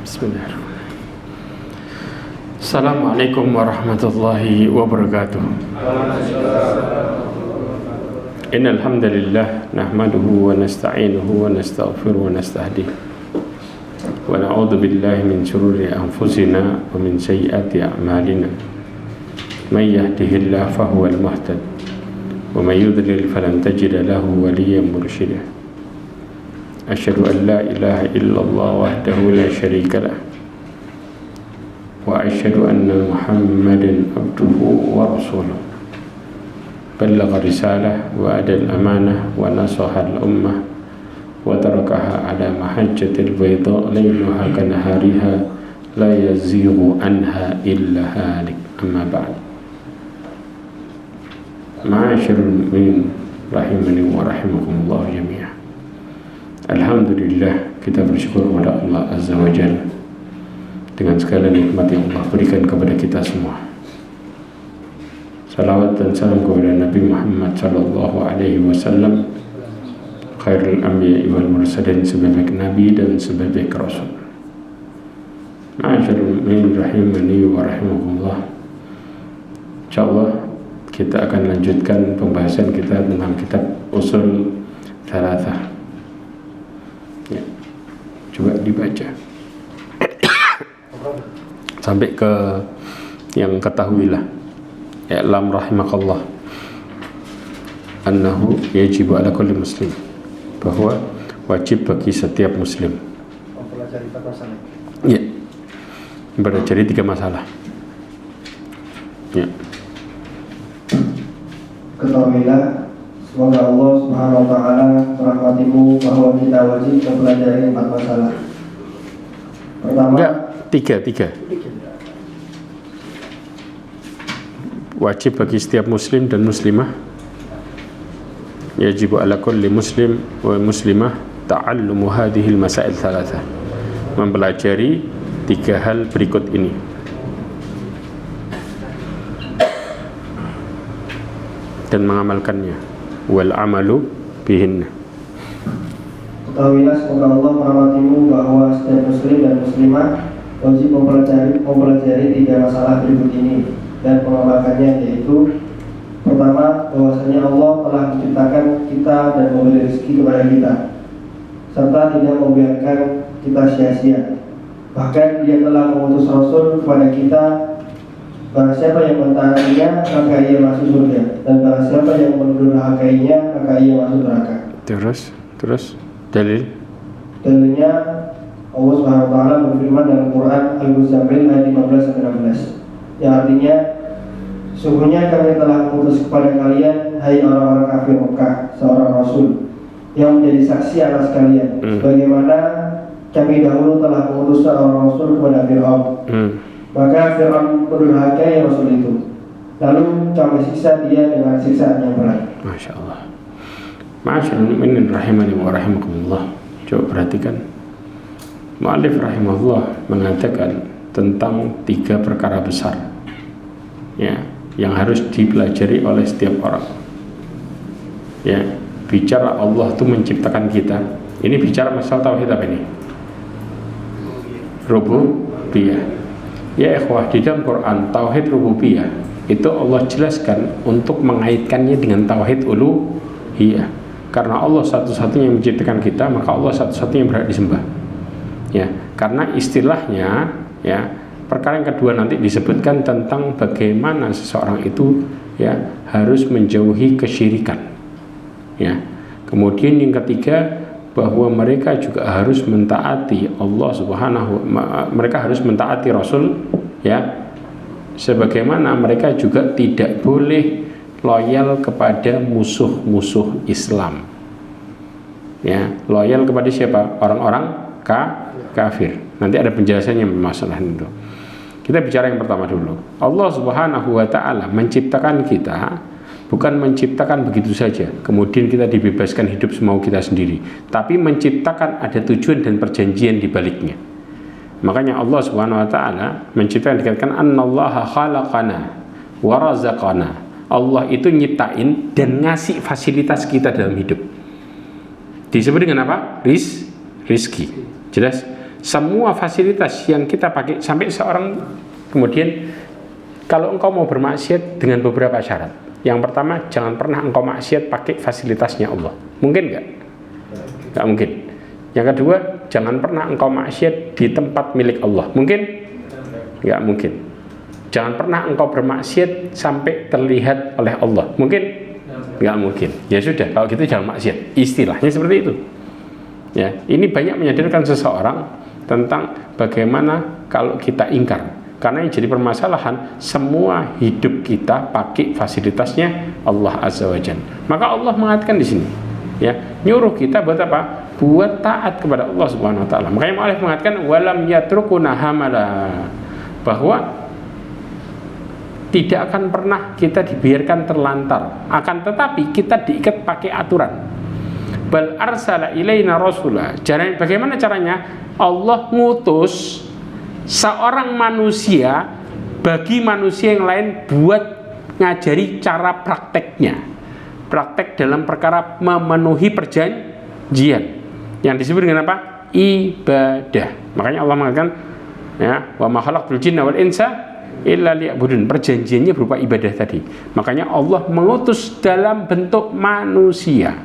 Bismillahirrahmanirrahim. Assalamualaikum warahmatullahi wabarakatuh. Innal hamdalillah nahmaduhu wa nasta'inuhu wa nastaghfiruhu wa nastahdihi wa na'udzu billahi min shururi anfusina wa min sayyiati a'malina. May yahdihillahu fahuwal muhtad wa may yudlil falan tajida lahu waliyyan mursyida. Asyhadu an la ilaha illallah wahdahu la syarika lah wa asyhadu anna Muhammadan abduhu wa rasuluh. Ballagha risalah wa adal amanah wa nasaha al-ummah wa tarakaha ala mahajjatil bayda laylaha kanahariha la yazighu anha illa halik. Amma ba'd. Ma'asyiral mu'minin rahimani wa rahimakumullah jami'an. Alhamdulillah, kita bersyukur kepada Allah Azza wa Jalla dengan segala nikmat yang Allah berikan kepada kita semua. Salawat dan salam kepada Nabi Muhammad sallallahu alaihi wasallam, khairul anbiya wal mursalin, sebaik nabi dan sebaik rasul. Ma'asyiral mu'minin rahimani wa rahimakumullah. Insyaallah kita akan lanjutkan pembahasan kita tentang kitab Ushul Tsalatsah. Ya, coba dibaca sampai ke yang ketahuilah, ya lam rahimakallah annahu yajibu ala kulli muslim, bahwa wajib bagi setiap muslim mempelajari 4 masalah. Ya, mempelajari 3 masalah. Ya, ketahuilah, semoga Allah Subhanahu wa taala merahmatimu, bahwa kita wajib mempelajari 4 masalah. Pertama, enggak, tiga. Wajib bagi setiap muslim dan muslimah, yajibu ala kulli muslim wa muslimah ta'allumu hadhil masail thalathah, mempelajari 3 hal berikut ini. Dan mengamalkannya, wal amalu bihinna. ketahuilah, semoga Allah merahmatimu, bahwa setiap muslim dan muslimah wajib mempelajari 3 masalah berikut ini dan mengamalkannya, yaitu pertama, bahwasanya Allah telah menciptakan kita dan memberi rezeki kepada kita, serta tidak membiarkan kita sia-sia. Bahkan Dia telah mengutus Rasul kepada kita. Barang siapa yang mentaatinya, maka ia masuk surga, dan barang siapa yang mendurhakainya, maka ia masuk neraka. Terus Dalilnya Allah Subhanahu wa taala berfirman dalam Quran Al-Muzammil ayat 15-16, yang artinya, sungguhnya kami telah mengutus kepada kalian, hai orang-orang kafir Mekah, seorang Rasul yang menjadi saksi atas kalian, sebagaimana kami dahulu telah mengutus seorang Rasul kepada Fir'aun. Maka Fir'aun mendurhakai Rasul itu, lalu kami siksa dia dengan siksaan yang berat. Masya Allah. Ma'asyiral mu'minin rahimani wa rahimakumullah. Coba perhatikan, mu'allif rahimahullah mengatakan tentang 3 perkara besar, ya, yang harus dipelajari oleh setiap orang. Ya, bicara Allah itu menciptakan kita. Ini bicara masalah tauhid apa ini? Rububiyah. Ya ikhwah, di dalam Quran tauhid rububiyah itu Allah jelaskan untuk mengaitkannya dengan tauhid uluhiyah. Karena Allah satu-satunya yang menciptakan kita, maka Allah satu-satunya yang berhak disembah. Ya, karena istilahnya, ya, perkara yang kedua nanti disebutkan tentang bagaimana seseorang itu, ya, harus menjauhi kesyirikan. Ya. Kemudian yang ketiga, bahwa mereka juga harus mentaati Allah Subhanahu, mereka harus mentaati Rasul, ya, sebagaimana mereka juga tidak boleh loyal kepada musuh-musuh Islam. Ya, loyal kepada siapa? Orang-orang kafir. Nanti ada penjelasannya masalah itu. Kita bicara yang pertama dulu. Allah Subhanahu wa taala menciptakan kita, bukan menciptakan begitu saja kemudian kita dibebaskan hidup semau kita sendiri, tapi menciptakan ada tujuan dan perjanjian di baliknya. Makanya Allah Subhanahu wa taala menciptakan, dikatakan annallaha khalaqana wa razaqana. Allah itu nyiptain dan ngasih fasilitas kita dalam hidup. Disebut dengan apa? Rizki. Jelas? semua fasilitas yang kita pakai, sampai seorang kemudian, kalau engkau mau bermaksiat dengan beberapa syarat. Yang pertama, jangan pernah engkau maksiat pakai fasilitasnya Allah. Mungkin nggak? Nggak mungkin. Yang kedua, jangan pernah engkau maksiat di tempat milik Allah. Mungkin? Nggak mungkin. Jangan pernah engkau bermaksiat sampai terlihat oleh Allah. Mungkin? Nggak mungkin. Ya sudah, kalau gitu jangan maksiat. Istilahnya seperti itu. Ya, ini banyak menyadarkan seseorang tentang bagaimana kalau kita ingkar. Karena yang jadi permasalahan, semua hidup kita pakai fasilitasnya Allah Azza wa Jalla. Maka Allah mengatakan di sini, ya, nyuruh kita buat apa? Buat taat kepada Allah Subhanahu wa taala. Makanya mu'allif mengatakan walam yatrukuna hamala, bahwa tidak akan pernah kita dibiarkan terlantar, akan tetapi kita diikat pakai aturan. Bal arsala ilaina rasula. Bagaimana caranya? Allah ngutus seorang manusia bagi manusia yang lain buat ngajari cara prakteknya. Praktek dalam perkara memenuhi perjanjian yang disebut dengan apa? Ibadah. Makanya Allah mengatakan, ya, wa ma khalaqtul jinna wal insa illa liya'budun. Perjanjiannya berupa ibadah tadi. Makanya Allah mengutus dalam bentuk manusia.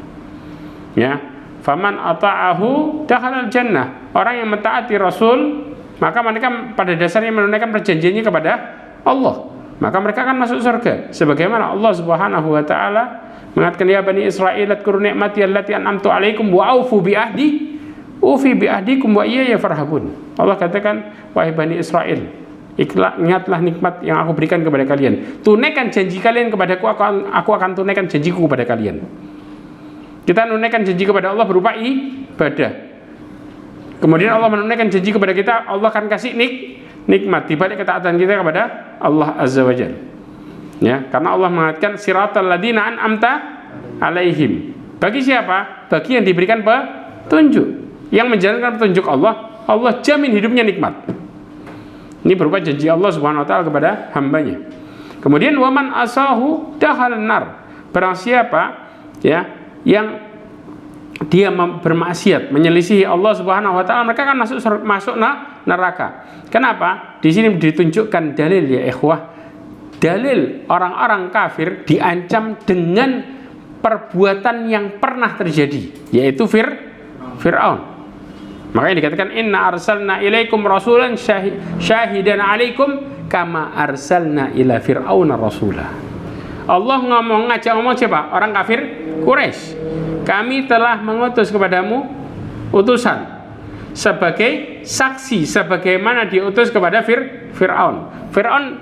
Ya, faman ata'ahu dakhalal jannah. Orang yang mentaati Rasul, maka mereka pada dasarnya menunaikan perjanjiannya kepada Allah, maka mereka akan masuk surga. Sebagaimana Allah Subhanahu wa taala mengatakan, ya bani Israil adkuru ni'mati allati an'amtu 'alaikum wa aufu bi ahdi ufi bi ahdikum wa iyaya farhabun. Allah katakan, wahai bani Israil, ingatlah nikmat yang aku berikan kepada kalian. Tunaikan janji kalian kepadaku, aku akan tunaikan janjiku kepada kalian. Kita menunaikan janji kepada Allah berupa ibadah. Kemudian Allah menunaikan janji kepada kita, Allah akan kasih nikmat di balik ketaatan kita kepada Allah Azza wa Jalla. Ya, karena Allah mengatakan siratal ladzina an'amta alaihim. Bagi siapa? Bagi yang diberikan petunjuk. Yang menjalankan petunjuk Allah, Allah jamin hidupnya nikmat. Ini berupa janji Allah Subhanahu wa taala kepada hambanya. Kemudian waman asahu dakhalan nar. Barang siapa, ya, yang dia bermaksiat, menyelisihi Allah Subhanahu wa taala, mereka akan masuk neraka. Kenapa? Di sini ditunjukkan dalil, ya ikhwah. Dalil orang-orang kafir diancam dengan perbuatan yang pernah terjadi, yaitu Fir'aun. Makanya dikatakan inna arsalna ilaikum rasulan syahidan alaikum kama arsalna ila fir'auna rasulah. Allah ngajak ngomong siapa? Orang kafir Quraisy. Kami telah mengutus kepadamu utusan sebagai saksi sebagaimana diutus kepada Fir'aun. Fir'aun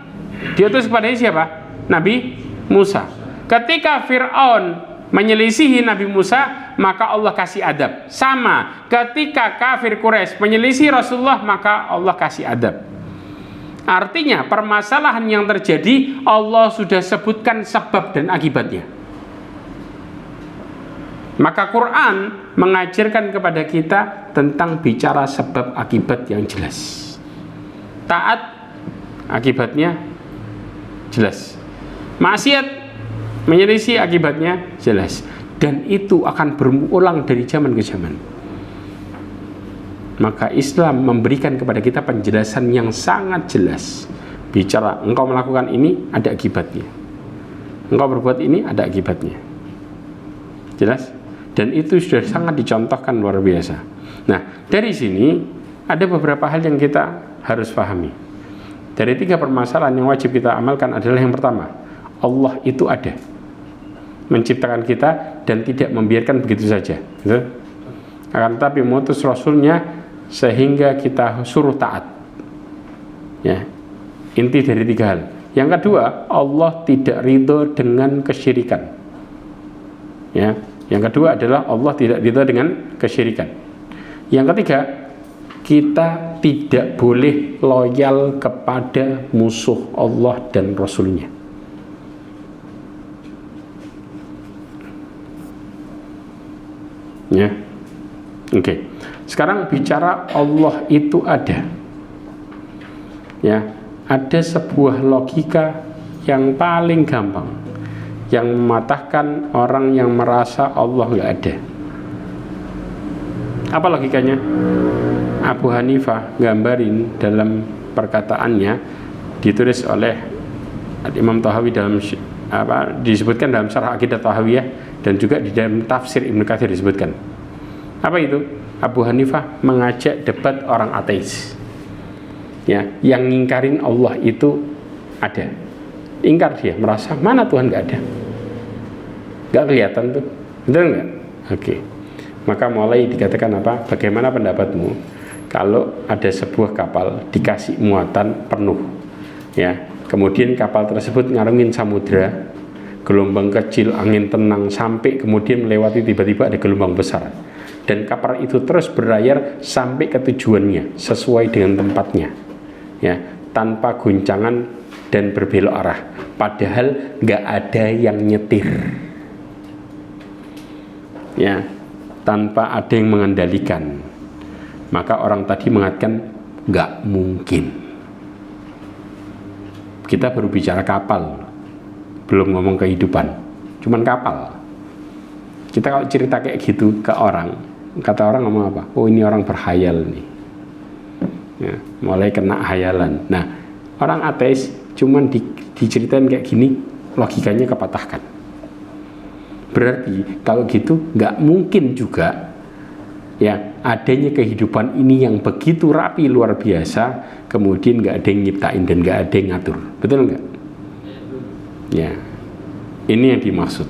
diutus kepada siapa? Nabi Musa. Ketika Fir'aun menyelisihi Nabi Musa, maka Allah kasih adab. Sama ketika kafir Quraisy menyelisihi Rasulullah, maka Allah kasih adab. Artinya permasalahan yang terjadi Allah sudah sebutkan sebab dan akibatnya. Maka Quran mengajarkan kepada kita tentang bicara sebab akibat yang jelas. Taat akibatnya jelas. Maksiat menyelisih akibatnya jelas. Dan itu akan berulang dari zaman ke zaman. Maka Islam memberikan kepada kita penjelasan yang sangat jelas. Bicara engkau melakukan ini ada akibatnya, engkau berbuat ini ada akibatnya. Jelas? Dan itu sudah sangat dicontohkan luar biasa. Nah, dari sini ada beberapa hal yang kita harus pahami. Dari 3 permasalahan yang wajib kita amalkan adalah yang pertama, Allah itu ada, menciptakan kita dan tidak membiarkan begitu saja, gitu? Akan tetapi mengutus Rasulnya sehingga kita suruh taat. Ya, inti dari 3 hal. Yang kedua, Allah tidak ridho dengan kesyirikan. Ya, yang kedua adalah Allah tidak ridho dengan kesyirikan. Yang ketiga, kita tidak boleh loyal kepada musuh Allah dan Rasulnya. Ya, oke. Sekarang bicara Allah itu ada. Ya, ada sebuah logika yang paling gampang yang mematahkan orang yang merasa Allah nggak ada. Apa logikanya? Abu Hanifah gambarin dalam perkataannya, ditulis oleh Imam Tahawi dalam disebutkan dalam Syarah Aqidah Tahawiyah, dan juga di dalam tafsir Ibnu Katsir disebutkan. Apa itu? Abu Hanifah mengajak debat orang ateis, ya, yang ngingkarin Allah itu ada. Ingkar dia, merasa mana Tuhan nggak ada, nggak kelihatan tuh, betul nggak? Oke. Maka mulai dikatakan apa? Bagaimana pendapatmu kalau ada sebuah kapal dikasih muatan penuh, ya, kemudian kapal tersebut ngarungin samudra, gelombang kecil, angin tenang, sampai kemudian melewati tiba-tiba ada gelombang besar, dan kapal itu terus berlayar sampai ke tujuannya sesuai dengan tempatnya, ya, tanpa guncangan dan berbelok arah, padahal nggak ada yang nyetir, ya, tanpa ada yang mengendalikan. Maka orang tadi mengatakan nggak mungkin. Kita baru bicara kapal, belum ngomong kehidupan, cuman kapal. Kita kalau cerita kayak gitu ke orang, kata orang ngomong apa? Oh, ini orang berhayal nih, ya, mulai kena hayalan. Nah, orang ateis cuman diceritain kayak gini, logikanya kepatahkan. Berarti kalau gitu nggak mungkin juga, ya, adanya kehidupan ini yang begitu rapi luar biasa, kemudian nggak ada yang nyiptain dan nggak ada yang ngatur, betul nggak? Ya, ini yang dimaksud.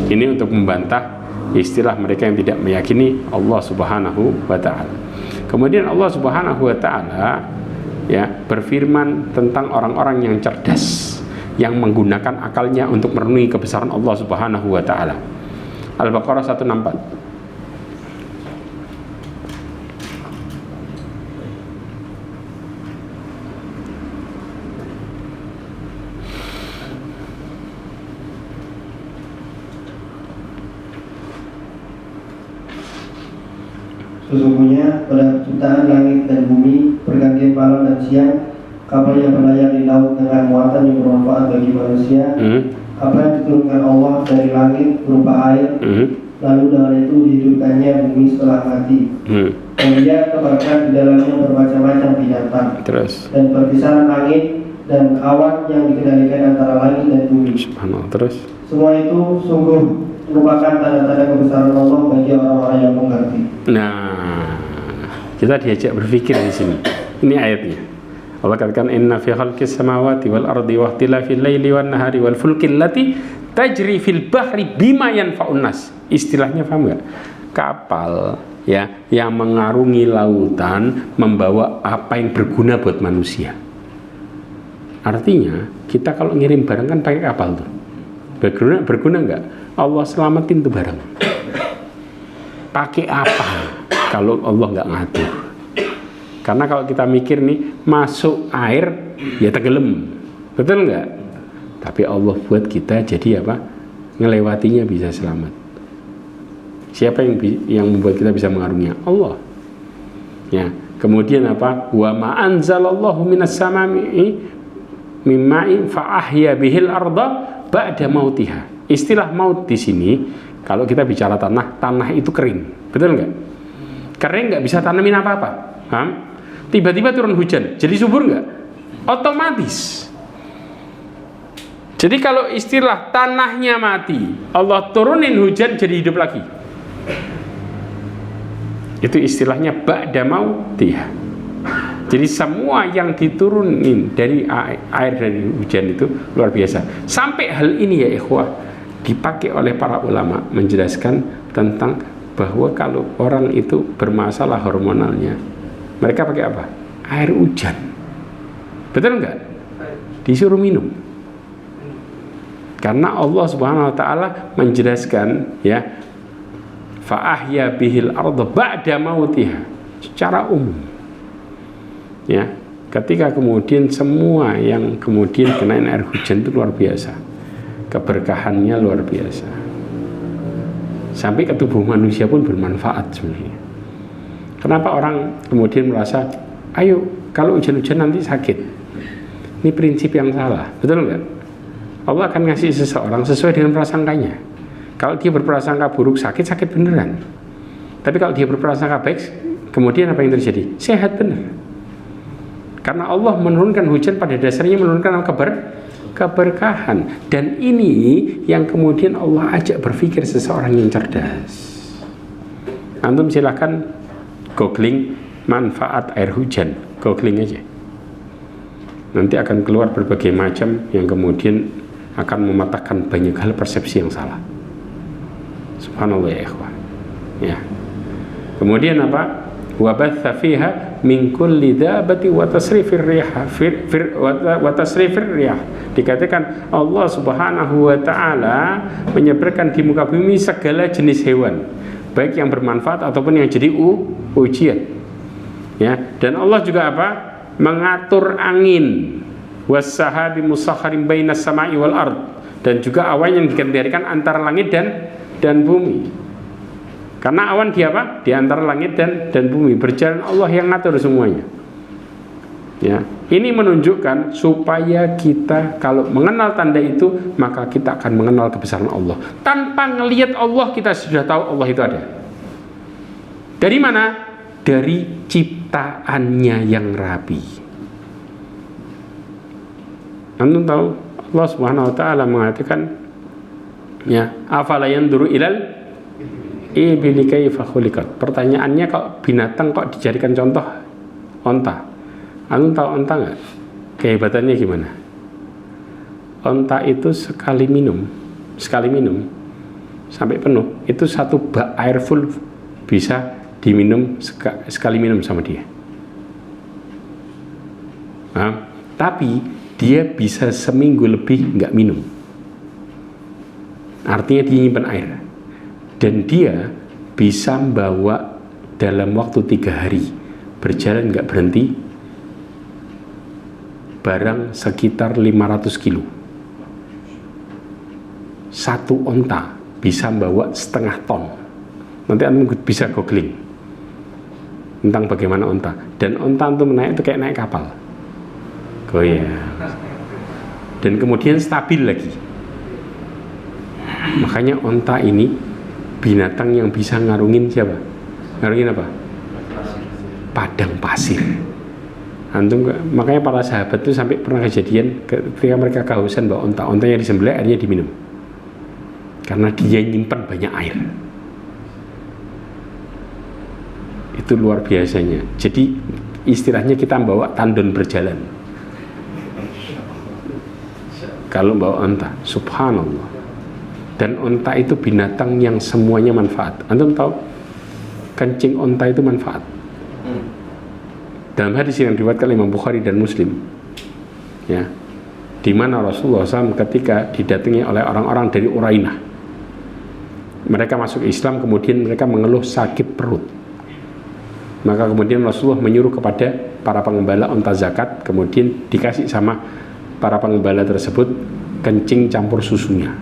Ini untuk membantah istilah mereka yang tidak meyakini Allah Subhanahu wa Ta'ala. Kemudian Allah Subhanahu wa Ta'ala, ya, berfirman tentang orang-orang yang cerdas, yang menggunakan akalnya untuk merenungi kebesaran Allah Subhanahu wa Ta'ala. Al-Baqarah 164. Sesungguhnya pada penciptaan langit dan bumi, pergantian malam dan siang, kapal yang berlayar di laut dengan muatan yang bermanfaat bagi manusia, apa yang diturunkan Allah dari langit berupa air, lalu dengan itu dihidupkannya bumi setelah mati. Kemudian tebarkan di dalamnya bermacam-macam binatang. Dan perpisahan langit dan awan yang dikendalikan antara langit dan bumi. Semua itu sungguh merupakan tanda-tanda kebesaran Allah bagi orang-orang yang mengerti. Nah, kita diajak berpikir di sini. Ini ayatnya. Allah katakan inna fi khalqis samawati wal ardi wa ikhtilafil laili wan nahari wal fulkil lati tajri fil bahri bima yanfa'un nas. Istilahnya paham enggak? Kapal, ya, yang mengarungi lautan membawa apa yang berguna buat manusia. Artinya, kita kalau ngirim barang kan pakai kapal tuh. Berguna enggak? Allah selamatin tuh barang. Pakai apa kalau Allah nggak ngatur? Karena kalau kita mikir nih, masuk air ya tenggelam, betul nggak? Tapi Allah buat kita jadi apa? Ngelewatinya bisa selamat. Siapa yang membuat kita bisa mengarunginya? Allah. Ya. Kemudian apa? Wa ma anzalallahu minas samai mimma'i fa ahya bihil arda ba'da mautiha. Istilah maut di sini, kalau kita bicara tanah itu kering, betul nggak? Kering nggak bisa tanamin apa-apa. Tiba-tiba turun hujan, jadi subur nggak? Otomatis. Jadi kalau istilah tanahnya mati, Allah turunin hujan jadi hidup lagi. Itu istilahnya ba'da mautiha. Jadi semua yang diturunin dari air dari hujan itu luar biasa. Sampai hal ini ya ikhwah, dipakai oleh para ulama menjelaskan tentang bahwa kalau orang itu bermasalah hormonalnya, mereka pakai apa? Air hujan. Betul enggak? Disuruh minum. Karena Allah Subhanahu wa Ta'ala menjelaskan, ya, fa ahya bihil arda ba'da mautiha, secara umum. Ya, ketika kemudian semua yang kemudian kena air hujan itu luar biasa, keberkahannya luar biasa, sampai ke tubuh manusia pun bermanfaat sebenarnya. Kenapa orang kemudian merasa, ayo kalau hujan-hujan nanti sakit? Ini prinsip yang salah, betul nggak? Allah akan ngasih seseorang sesuai dengan prasangkanya. Kalau dia berprasangka buruk sakit beneran. Tapi kalau dia berprasangka baik Kemudian apa yang terjadi? Sehat benar. Karena Allah menurunkan hujan pada dasarnya menurunkan keberkahan. Dan ini yang kemudian Allah ajak berpikir seseorang yang cerdas. Antum silakan googling manfaat air hujan, googling aja. Nanti akan keluar berbagai macam yang kemudian akan mematahkan banyak hal persepsi yang salah. Subhanallah ya ikhwan. Ya. Kemudian apa? Wa batha fiha min kulli dabati wa tasrifir riyah. Dikatakan Allah Subhanahu wa taala menyebarkan di muka bumi segala jenis hewan, baik yang bermanfaat ataupun yang jadi ujian. Ya, dan Allah juga apa? Mengatur angin, was-sahabi musakharin bainas sama'i wal ard, dan juga awan yang dikendalikan antara langit dan bumi. Karena awan di apa? Di antara langit dan bumi, berjalan Allah yang ngatur semuanya. Ya, ini menunjukkan supaya kita kalau mengenal tanda itu, maka kita akan mengenal kebesaran Allah. Tanpa ngelihat Allah, kita sudah tahu Allah itu ada. Dari mana? Dari ciptaannya yang rapi. Antum tahu Allah Subhanahu wa taala mengatakan, ya, afala yanzuru ilal ibili kaifa khuliqat. Pertanyaannya, kok binatang kok dijadikan contoh onta? Antum tahu onta nggak? Kehebatannya gimana? Onta itu sekali minum sampai penuh, itu satu bak air full bisa diminum sekali minum sama dia. Nah, tapi dia bisa seminggu lebih nggak minum. Artinya dia nyimpen air. Dan dia bisa membawa dalam waktu 3 hari berjalan nggak berhenti barang sekitar 500 kilo. Satu onta bisa membawa setengah ton. Nanti Anda bisa googling tentang bagaimana onta. Dan onta untuk naik itu kayak naik kapal. Oh ya. Dan kemudian stabil lagi. Makanya onta ini binatang yang bisa ngarungin siapa? Ngarungin apa? Padang pasir. Antum, makanya para sahabat itu sampai pernah kejadian ketika mereka kehausan bawa ontanya disembelih, airnya diminum. Karena dia nyimpan banyak air. Itu luar biasanya. Jadi istilahnya kita bawa tandon berjalan. Kalau bawa onta, subhanallah. Dan onta itu binatang yang semuanya manfaat. Antum tahu kencing onta itu manfaat. Dalam hadis yang diriwayatkan Imam Bukhari dan Muslim, ya, di mana Rasulullah SAW ketika didatangi oleh orang-orang dari Urainah, mereka masuk Islam, kemudian mereka mengeluh sakit perut. Maka kemudian Rasulullah menyuruh kepada para pengembala onta zakat, kemudian dikasih sama para pengembala tersebut kencing campur susunya.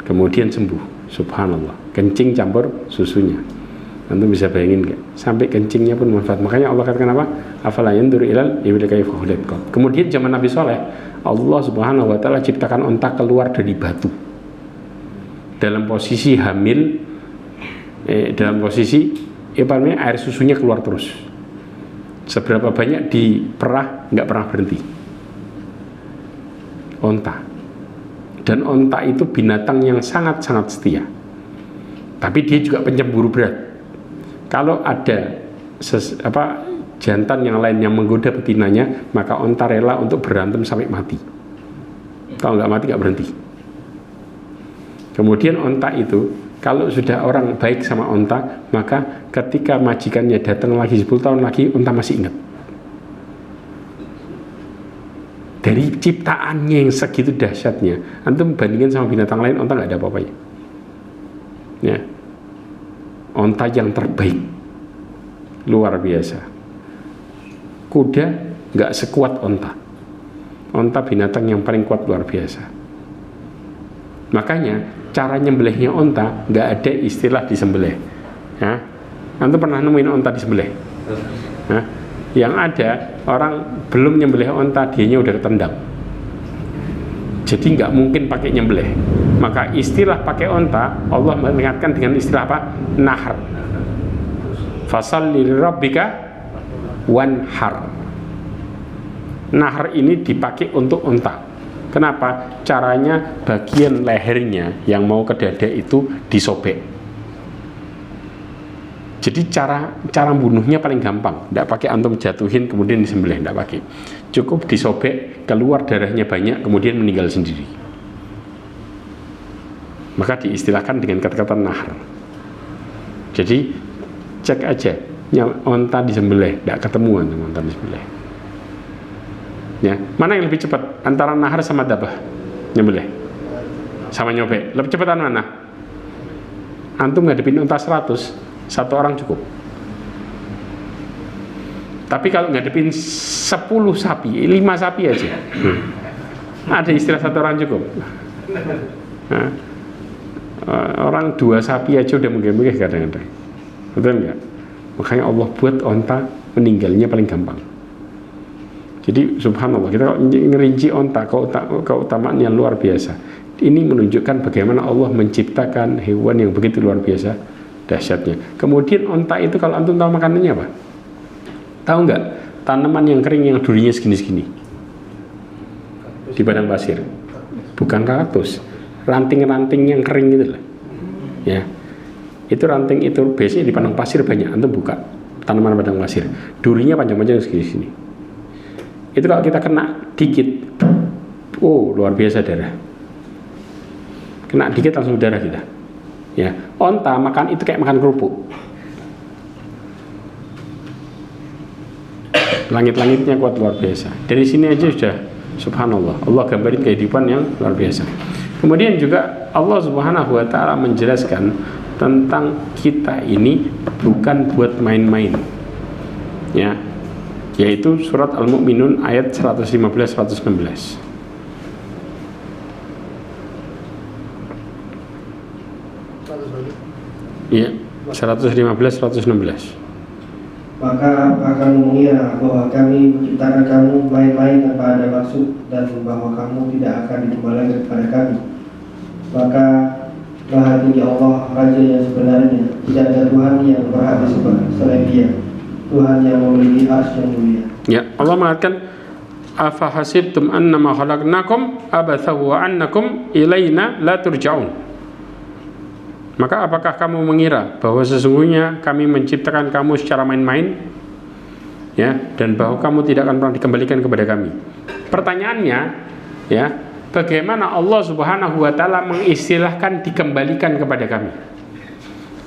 Kemudian sembuh, subhanallah, kencing campur susunya. Antum bisa bayangin nggak? Sampai kencingnya pun manfaat. Makanya Allah katakan apa? Afala yanzuru ilal ibili kaifa khuliqat. Kemudian zaman Nabi Saleh, Allah Subhanahu wa taala ciptakan onta keluar dari batu. Dalam posisi hamil, dalam posisi air susunya keluar terus. Seberapa banyak diperah nggak pernah berhenti. Onta. Dan onta itu binatang yang sangat-sangat setia. Tapi dia juga pencemburu berat. Kalau ada jantan yang lain yang menggoda betinanya, maka onta rela untuk berantem sampai mati. Kalau nggak mati nggak berhenti. Kemudian onta itu, kalau sudah orang baik sama onta, maka ketika majikannya datang lagi 10 tahun lagi, onta masih ingat. Dari ciptaannya yang segitu dahsyatnya, antum bandingkan sama binatang lain, onta nggak ada apa-apanya. Ya, onta yang terbaik, luar biasa. Kuda nggak sekuat onta. Onta binatang yang paling kuat, luar biasa. Makanya cara nyembelihnya onta nggak ada istilah disembelih. Ya, antum pernah nemuin onta disembelih? Nah, yang ada orang belum nyembelih onta, dianya udah ketendang. Jadi nggak mungkin pakai nyembelih. Maka istilah pakai onta Allah mengingatkan dengan istilah apa? Nahar. Fasholli lirabbika wanhar. Nahar ini dipakai untuk unta. Kenapa? Caranya bagian lehernya yang mau ke dada itu disobek. Jadi cara bunuhnya paling gampang. Tidak pakai antum jatuhin kemudian disembelih, tidak pakai. Cukup disobek, keluar darahnya banyak, kemudian meninggal sendiri. Maka diistilahkan dengan kata-kata nahar. Jadi cek aja, onta disembelih, tidak ketemuan onta disembelih. Ya, mana yang lebih cepat antara nahar sama dabah? Nyembelih sama nyobek, lebih cepatan mana? Antum ngadepin unta 100, satu orang cukup. Tapi kalau ngadepin 10 sapi, 5 sapi aja, ada istilah satu orang cukup. Nah, orang 2 sapi aja udah mungkin-mungkin kadang-kadang, betul nggak? Makanya Allah buat onta meninggalnya paling gampang. Jadi subhanallah, kita kalau ngerinci onta keutamaannya luar biasa. Ini menunjukkan bagaimana Allah menciptakan hewan yang begitu luar biasa dahsyatnya. Kemudian onta itu kalau antum tahu makanannya apa? Tahu nggak? Tanaman yang kering yang durinya segini-segini di padang pasir. Bukan kaktus, ranting-ranting yang kering itu lah. Ya, itu ranting itu biasanya di padang pasir banyak. Antum buka tanaman padang pasir, durinya panjang-panjang segini-segini. Itu kalau kita kena dikit, oh luar biasa darah. Kena dikit langsung darah kita. Ya, onta makan itu kayak makan kerupuk. Langit-langitnya kuat luar biasa. Dari sini aja sudah subhanallah. Allah gambarin kehidupan yang luar biasa. Kemudian juga Allah Subhanahu wa taala menjelaskan tentang kita ini bukan buat main-main. Ya. Yaitu surat Al-Mu'minun ayat 115-116. Iya, 115-116. Maka apakah kamu mengira bahwa kami menciptakan kamu main-main tanpa ada maksud, dan bahwa kamu tidak akan dikembalikan kepada kami? Maka Maha Tinggi Allah, Raja yang sebenarnya, tidak ada Tuhan yang berhak disembah selain Dia, Tuhan yang memiliki arsy yang mulia. Ya, Allah mengatakan afa hasibtum annama khalaqnakum abatha wa annakum ilaina la turja'un. Maka apakah kamu mengira bahwa sesungguhnya kami menciptakan kamu secara main-main, ya, dan bahwa kamu tidak akan pernah dikembalikan kepada kami? Pertanyaannya, ya, bagaimana Allah Subhanahu wa taala mengistilahkan dikembalikan kepada kami?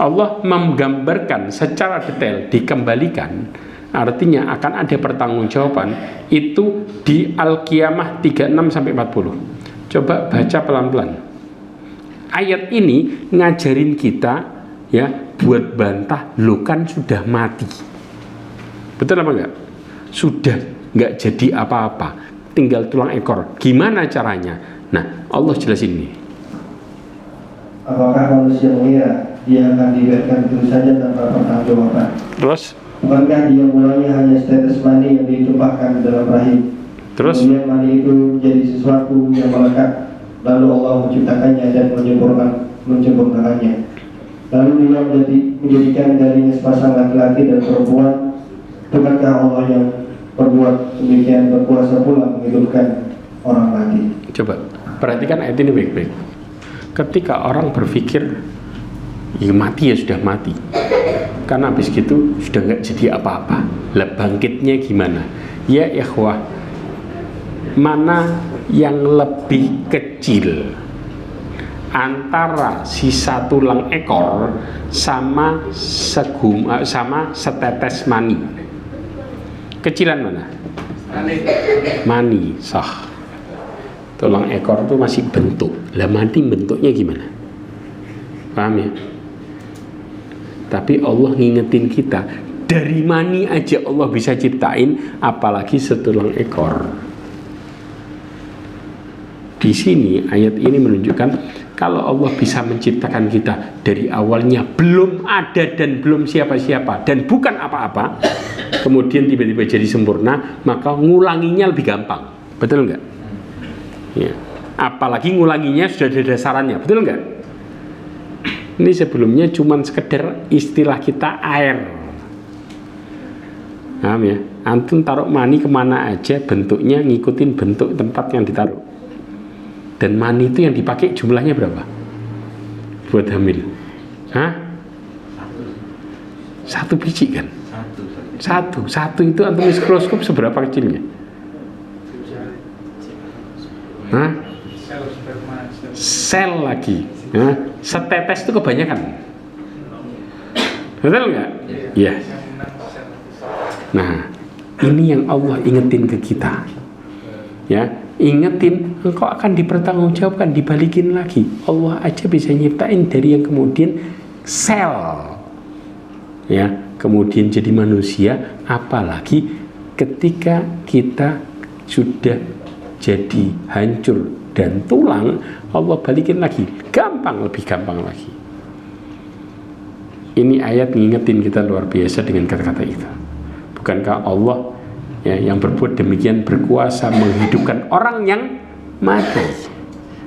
Allah menggambarkan secara detail dikembalikan, artinya akan ada pertanggungjawaban itu di Al-Qiyamah 36-40. Coba baca pelan-pelan. Ayat ini ngajarin kita, ya, buat bantah, lo kan sudah mati. Betul apa enggak? Sudah enggak jadi apa-apa, tinggal tulang ekor. Gimana caranya? Nah, Allah jelasin ini. Apakah manusia mengira dia akan dibiarkan begitu saja tanpa pertanggungjawaban? Terus? Bukankah dia mulanya hanya setetes mani yang ditumpahkan ke dalam rahim? Terus? Kemudian mani itu menjadi sesuatu yang melekat. Lalu Allah menciptakannya dan menyempurnakannya. Lalu Dia menjadikan darinya sepasang laki-laki dan perempuan. Bukankah Allah yang berbuat demikian berkuasa pula menghidupkan orang mati? Coba perhatikan ayat ini baik-baik. Ketika orang berpikir, ya mati ya sudah mati, karena habis gitu sudah nggak jadi apa-apa, lah bangkitnya gimana? Ya ikhwah, mana yang lebih kecil antara sisa tulang ekor sama setetes mani? Kecilan mana? Mani, sah. Tulang ekor itu masih bentuk, lah mati bentuknya gimana? Paham ya? Tapi Allah ngingetin kita, dari mani aja Allah bisa ciptain, apalagi setulang ekor. Di sini ayat ini menunjukkan kalau Allah bisa menciptakan kita dari awalnya belum ada dan belum siapa-siapa dan bukan apa-apa, kemudian tiba-tiba jadi sempurna, maka ngulanginya lebih gampang. Betul nggak? Ya. Apalagi ngulanginya sudah ada dasarannya, betul nggak? Ini sebelumnya cuman sekedar istilah kita air, Paham ya? Antum taruh mani kemana aja, bentuknya ngikutin bentuk tempat yang ditaruh. Dan mani itu yang dipakai jumlahnya berapa? Buat hamil. Hah? Satu biji kan? Satu itu antum mikroskop seberapa kecilnya? Hah? Sel lagi. Hah? Setetes itu kebanyakan. Betul nggak? Iya. Nah, ini yang Allah ingetin ke kita. Ya, ingetin engkau akan dipertanggungjawabkan, dibalikin lagi. Allah aja bisa nyiptain dari yang kemudian sel. Ya, kemudian jadi manusia, apalagi ketika kita sudah jadi hancur dan tulang, Allah balikin lagi, lebih gampang lagi. Ini ayat ngingetin kita luar biasa dengan kata-kata itu. Bukankah Allah ya, yang berbuat demikian berkuasa menghidupkan orang yang mati?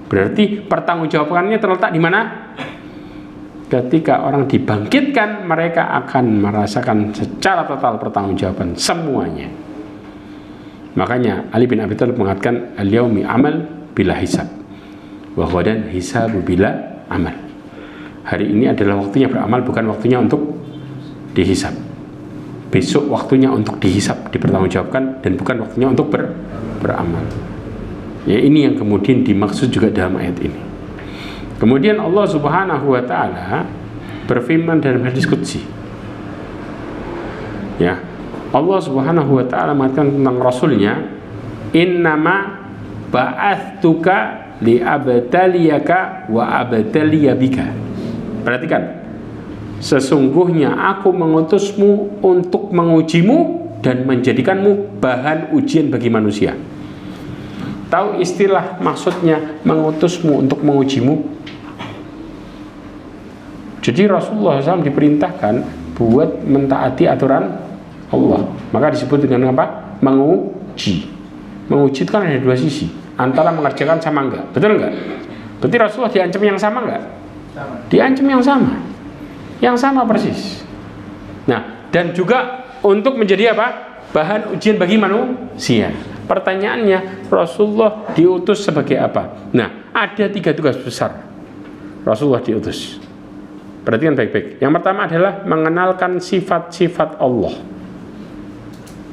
Berarti pertanggungjawabannya terletak di mana? Ketika orang dibangkitkan, mereka akan merasakan secara total pertanggungjawaban semuanya. Makanya Ali bin Abi Thalib mengatakan al-yaumi amal bila hisab wa ghadan hisabu bila amal. Hari ini adalah waktunya beramal, bukan waktunya untuk dihisab. Besok waktunya untuk dihisab, dipertanggungjawabkan, dan bukan waktunya untuk beramal. Ya, ini yang kemudian dimaksud juga dalam ayat ini. Kemudian Allah Subhanahu wa taala berfirman dalam hadis qudsi. Ya, Allah Subhanahu wa taala mengatakan tentang rasulnya, "Innama ba'atstuka li'abtaliyaka wa abtaliyabika." Perhatikan, sesungguhnya aku mengutusmu untuk mengujimu dan menjadikanmu bahan ujian bagi manusia. Tahu istilah maksudnya mengutusmu untuk mengujimu? Jadi Rasulullah SAW diperintahkan buat mentaati aturan Allah. Maka disebut dengan apa? Menguji. Menguji itu kan ada dua sisi, antara mengerjakan sama enggak. Betul enggak? Berarti Rasulullah diancam yang sama enggak? Diancam yang sama persis. Nah, dan juga untuk menjadi apa? Bahan ujian bagi manusia. Pertanyaannya, Rasulullah diutus sebagai apa? Nah, ada 3 tugas besar Rasulullah diutus. Perhatikan baik-baik. Yang pertama adalah mengenalkan sifat-sifat Allah.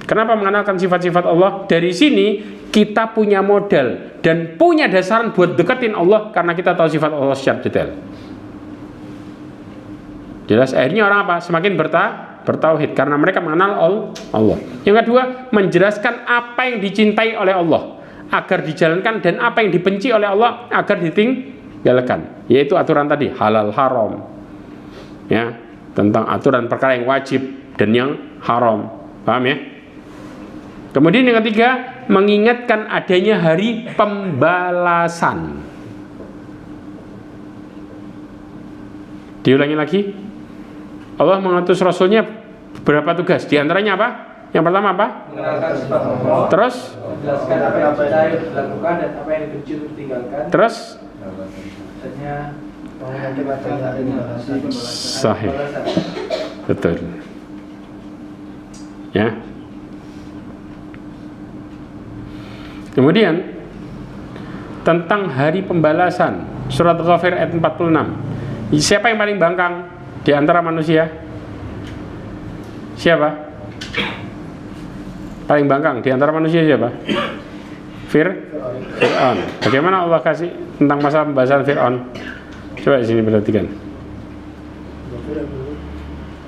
Kenapa mengenalkan sifat-sifat Allah? Dari sini kita punya modal dan punya dasaran buat deketin Allah, karena kita tahu sifat Allah secara detail. Jelas, akhirnya orang apa? Semakin bertauhid karena mereka mengenal Allah. Yang kedua, menjelaskan apa yang dicintai oleh Allah agar dijalankan, dan apa yang dibenci oleh Allah agar ditinggalkan. Yaitu aturan tadi, halal haram. Ya, tentang aturan perkara yang wajib dan yang haram. Paham ya? Kemudian yang ketiga, mengingatkan adanya hari pembalasan. Diulangi lagi. Allah mengutus Rasulnya berapa tugas? Di antaranya apa? Yang pertama apa? Mengenalkan sifat Allah. Terus? Menjelaskan apa yang dicintai untuk dilakukan dan apa yang dibenci untuk ditinggalkan. Terus? Selanjutnya Sahih. Betul. Ya. Kemudian tentang hari pembalasan, surat Ghafir ayat 46. Siapa yang paling bangkang di antara manusia? Siapa? Paling bangkang di antara manusia siapa? Fir'aun. Bagaimana Allah kasih tentang masalah pembahasan Fir'aun? Coba di sini perhatikan.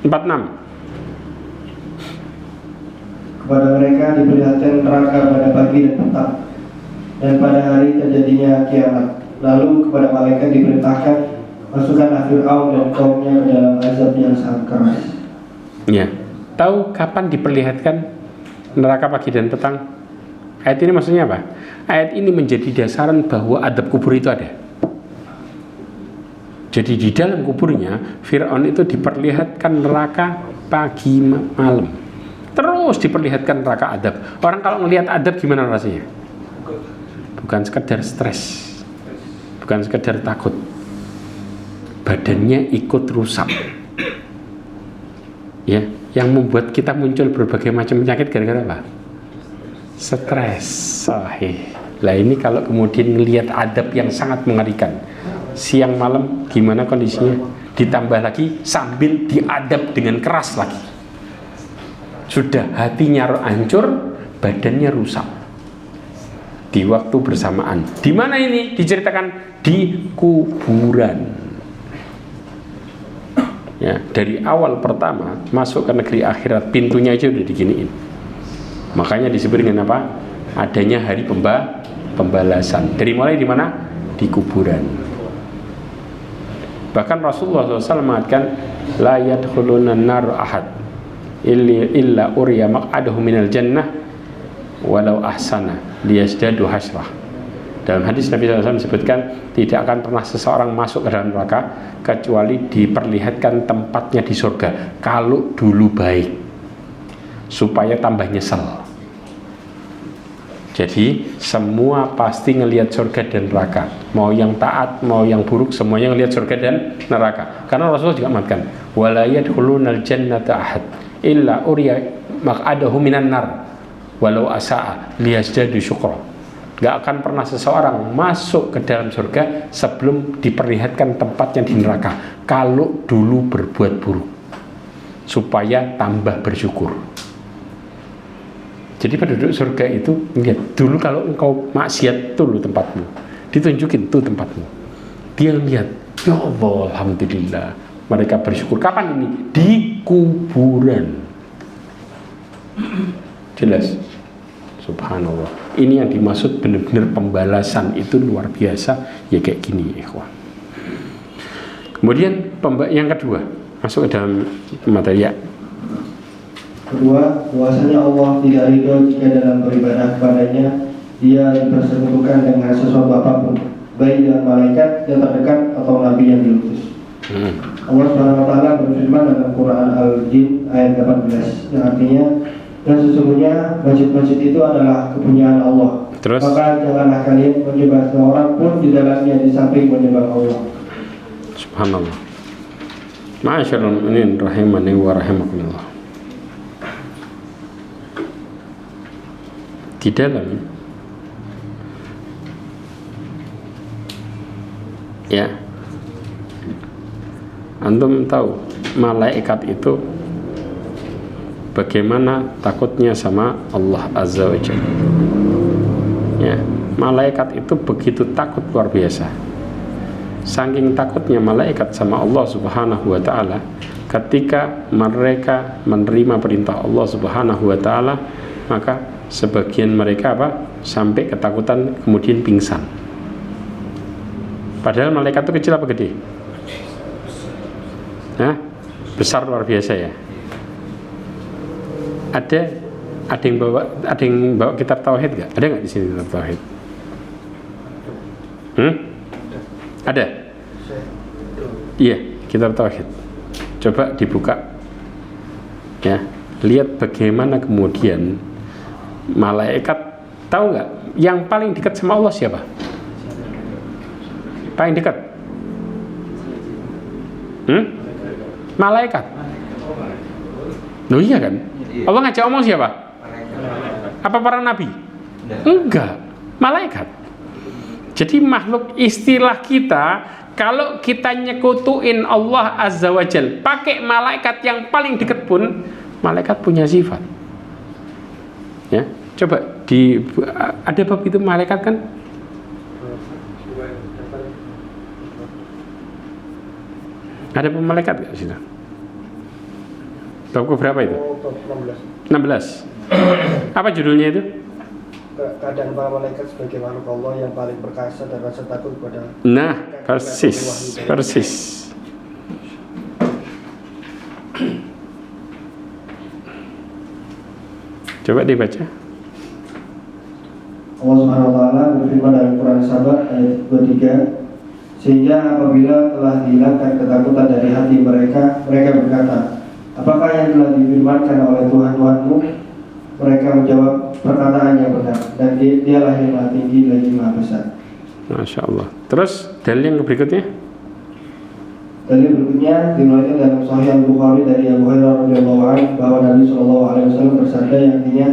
46. Kepada mereka diperlihatkan neraka pada pagi dan petang, dan pada hari terjadinya kiamat. Lalu kepada malaikat diperintahkan, masukkanlah Fir'aun dan kaumnya ke dalam azab yang sangat keras. Ya. Tahu kapan diperlihatkan neraka pagi dan petang? Ayat ini maksudnya apa? Ayat ini menjadi dasaran bahwa adab kubur itu ada. Jadi di dalam kuburnya Fir'aun itu diperlihatkan neraka pagi malam. Terus diperlihatkan neraka adab. Orang kalau melihat adab gimana rasanya? Bukan sekedar stres, bukan sekedar takut, badannya ikut rusak. Ya, Yang membuat kita muncul berbagai macam penyakit gara-gara apa? Stres. Sahih. Lah ini kalau kemudian melihat adab yang sangat mengerikan, siang malam gimana kondisinya? Ditambah lagi sambil diadab dengan keras lagi. Sudah hatinya hancur, badannya rusak. Di waktu bersamaan. Di mana ini diceritakan? Di kuburan. Ya, dari awal pertama masuk ke negeri akhirat, pintunya aja udah diginiin. Makanya disebut dengan apa? Adanya hari pembalasan. Dari mulai di mana? Di kuburan. Bahkan Rasulullah SAW mengatakan, la yadkhuluna nar ahad illa uriya maq'adahu minal jannah walau ahsana liyazdadu hasrah. Dalam hadis Nabi SAW disebutkan, tidak akan pernah seseorang masuk ke dalam neraka kecuali diperlihatkan tempatnya di surga kalau dulu baik, supaya tambah nyesel. Jadi semua pasti ngelihat surga dan neraka, mau yang taat mau yang buruk, semuanya ngelihat surga dan neraka. Karena Rasulullah juga mengatakan, wala yadkhulunal jannata ahad illa uriya maq'adahu minan nar walau asa'a liyazdadu syukra. Gak akan pernah seseorang masuk ke dalam surga sebelum diperlihatkan tempatnya di neraka kalau dulu berbuat buruk, supaya tambah bersyukur. Jadi penduduk surga itu lihat dulu, kalau engkau maksiat tuh lu tempatmu, ditunjukin tuh tempatmu. Dia lihat, ya Allah, alhamdulillah, mereka bersyukur. Kapan ini? Di kuburan. Jelas. Subhanallah. Ini yang dimaksud benar-benar pembalasan itu luar biasa. Ya kayak gini, ikhwan. Kemudian yang kedua, masuk ke dalam materi ya. Kedua, bahwasanya Allah tidak ridho jika dalam beribadah kepadanya dia dipersekutukan dengan sesuatu apapun, baik dengan malaikat yang terdekat atau nabi yang diutus. Allah Subhanahu wa taala berfirman dalam Quran Al-Jin ayat 18 yang artinya, dan sesungguhnya masjid-masjid itu adalah kepunyaan Allah. Terus? Maka janganlah kalian menyembah seorang pun di dalamnya di samping menyembah Allah. Subhanallah. Ma'asyiral mu'minin rahimani wa rahimakumullah. Di dalam ya, antum tahu malaikat itu bagaimana takutnya sama Allah Azza wa Jalla. Ya, malaikat itu begitu takut luar biasa. Saking takutnya malaikat sama Allah Subhanahu wa taala, ketika mereka menerima perintah Allah Subhanahu wa taala, maka sebagian mereka sampai ketakutan kemudian pingsan. Padahal malaikat itu kecil apa gede? Hah? Besar luar biasa ya. Ada yang bawa kitab tauhid nggak? Ada nggak di sini kitab tauhid? Ada? Iya, kitab tauhid. Coba dibuka. Ya, lihat bagaimana kemudian malaikat, tahu nggak yang paling dekat sama Allah siapa? Paling dekat? Malaikat. Loh iya kan? Allah ngajak omong siapa? Apa para nabi? Enggak, malaikat. Jadi makhluk istilah kita, kalau kita nyekutuin Allah Azza wa Jal pakai malaikat yang paling dekat pun, malaikat punya sifat. Ya, coba ada bab itu malaikat kan? Ada malaikat nggak di situ? Bab berapa itu? 16. Apa judulnya itu? Keadaan para malaikat sebagai makhluk Allah yang paling perkasa dan rasa takut kepada. Nah, persis. Coba dibaca. Allah Subhanahu wa taala berfirman dalam Quran Sabat ayat 23, sehingga apabila telah dihilangkan ketakutan dari hati mereka, mereka berkata, apakah yang telah difirmankan oleh Tuhan-Tuhanmu? Mereka menjawab, perkataan yang benar, dan dialah yang maha tinggi lagi maha besar. Masya Allah. Terus dalil yang berikutnya? Dalil berikutnya diriwayatkan dalam Sahih Al-Bukhari dari Abu Hurairah radhiyallahu anhu bahwa Nabi SAW bersabda yang artinya,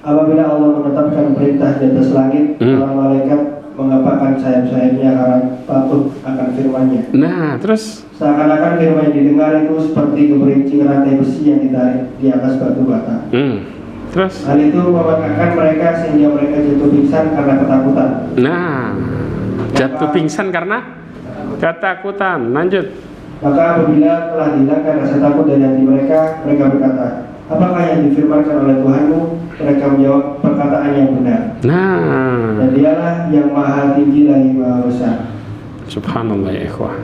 apabila Allah menetapkan perintah di atas langit, para malaikat mengepakkan sayap-sayapnya karena patuh akan firman-Nya. Nah, terus Seakan-akan firman yang didengar itu seperti geberincing rantai besi yang ditarik di atas batu bata. Terus Hal itu membanggakan mereka sehingga mereka jatuh pingsan karena ketakutan. nah, jatuh pingsan karena ketakutan. Lanjut. Maka apabila telah dihilangkan rasa takut dari hati mereka, mereka berkata, apakah yang difirmankan oleh Tuhanmu? Mereka menjawab, perkataan yang benar. Nah, Dan dialah yang maha tinggi lagi maha besar. subhanallah ya ikhwah.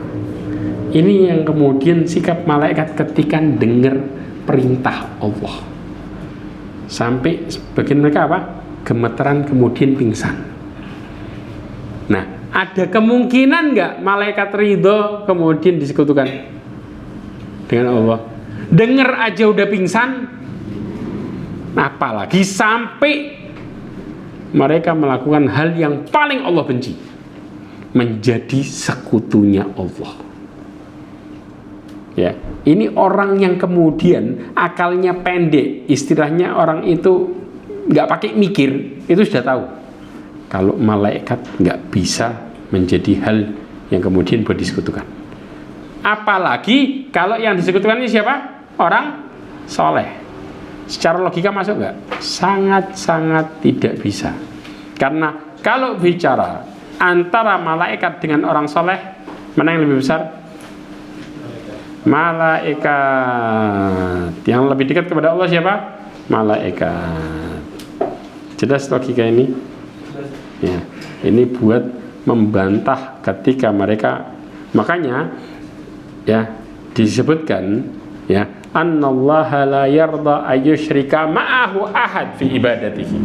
Ini yang kemudian sikap malaikat ketika dengar perintah Allah. Sampai sebagian mereka apa? Gemeteran kemudian pingsan. Nah, ada kemungkinan nggak malaikat ridho kemudian disekutukan dengan Allah? Dengar aja udah pingsan, apalagi sampai mereka melakukan hal yang paling Allah benci, menjadi sekutunya Allah. Ya, ini orang yang kemudian akalnya pendek, istilahnya orang itu nggak pakai mikir, itu sudah tahu kalau malaikat nggak bisa menjadi hal yang kemudian buat disekutukan. Apalagi kalau yang disekutukan ini siapa? Orang soleh. Secara logika masuk nggak? Sangat-sangat tidak bisa. Karena kalau bicara antara malaikat dengan orang soleh, mana yang lebih besar? Malaikat. Yang lebih dekat kepada Allah siapa? Malaikat. Jelas logika ini? Ya, ini buat membantah ketika mereka, makanya ya disebutkan ya, annallaha la yarda ayyushrika ma'ahu ahad fi ibadatihi,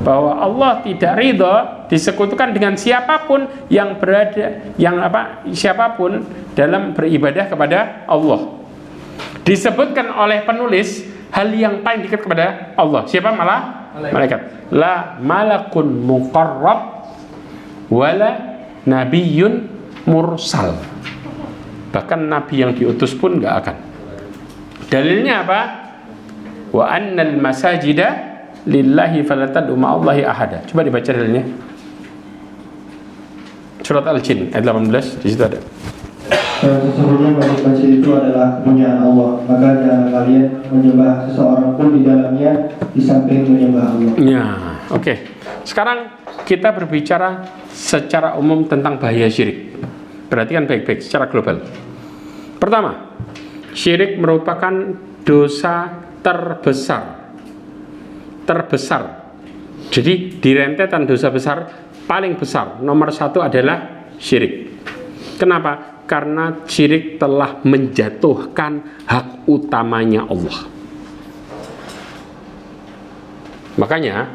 bahwa Allah tidak ridha disekutukan dengan siapapun yang berada, siapapun dalam beribadah kepada Allah. Disebutkan oleh penulis hal yang paling dekat kepada Allah. Siapa? Malaikat. La malakun muqarrab wala nabiyyun mursal. Bahkan nabi yang diutus pun nggak akan. Dalilnya apa? Wa annal masajida lillahi falatad'u ma'allahi ahada. Coba dibaca dalilnya. Surat Al-Jin ayat 18, di situ ada. Dan sesungguhnya masjid itu adalah kepunyaan Allah, maka jangan kalian menyembah seseorang pun di dalamnya di samping menyembah Allah. Ya, oke. Sekarang kita berbicara secara umum tentang bahaya syirik. Perhatikan baik-baik secara global. Pertama, syirik merupakan dosa terbesar. Jadi di rentetan dosa besar paling besar nomor 1 adalah syirik. Kenapa? Karena syirik telah menjatuhkan hak utamanya Allah. Makanya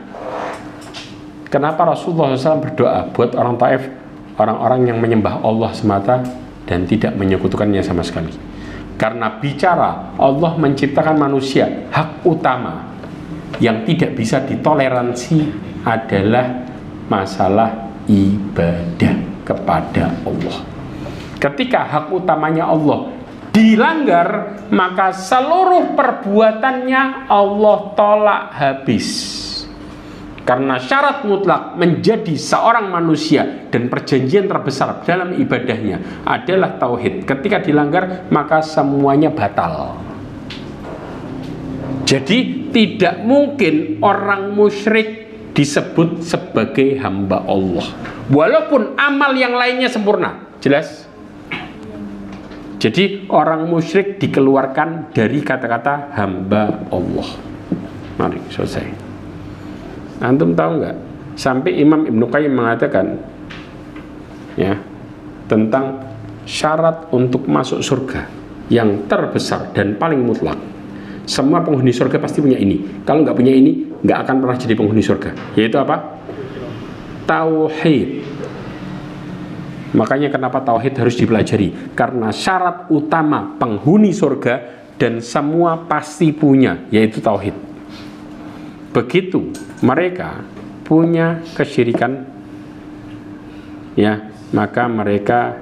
kenapa Rasulullah SAW berdoa buat orang Taif, orang-orang yang menyembah Allah semata dan tidak menyekutukannya sama sekali. Karena bicara Allah menciptakan manusia, hak utama yang tidak bisa ditoleransi adalah masalah ibadah kepada Allah. Ketika hak utamanya Allah dilanggar, maka seluruh perbuatannya Allah tolak habis. Karena syarat mutlak menjadi seorang manusia dan perjanjian terbesar dalam ibadahnya adalah tauhid. Ketika dilanggar, maka semuanya batal. Jadi tidak mungkin orang musyrik disebut sebagai hamba Allah, walaupun amal yang lainnya sempurna. Jelas? Jadi orang musyrik dikeluarkan dari kata-kata hamba Allah. Mari selesai. Antum tahu nggak? Sampai Imam Ibnu Qayyim mengatakan ya tentang syarat untuk masuk surga yang terbesar dan paling mutlak. Semua penghuni surga pasti punya ini. Kalau nggak punya ini, nggak akan pernah jadi penghuni surga. Yaitu apa? Tauhid. Makanya kenapa tauhid harus dipelajari? Karena syarat utama penghuni surga dan semua pasti punya, yaitu tauhid. Begitu mereka punya kesyirikan, ya, maka mereka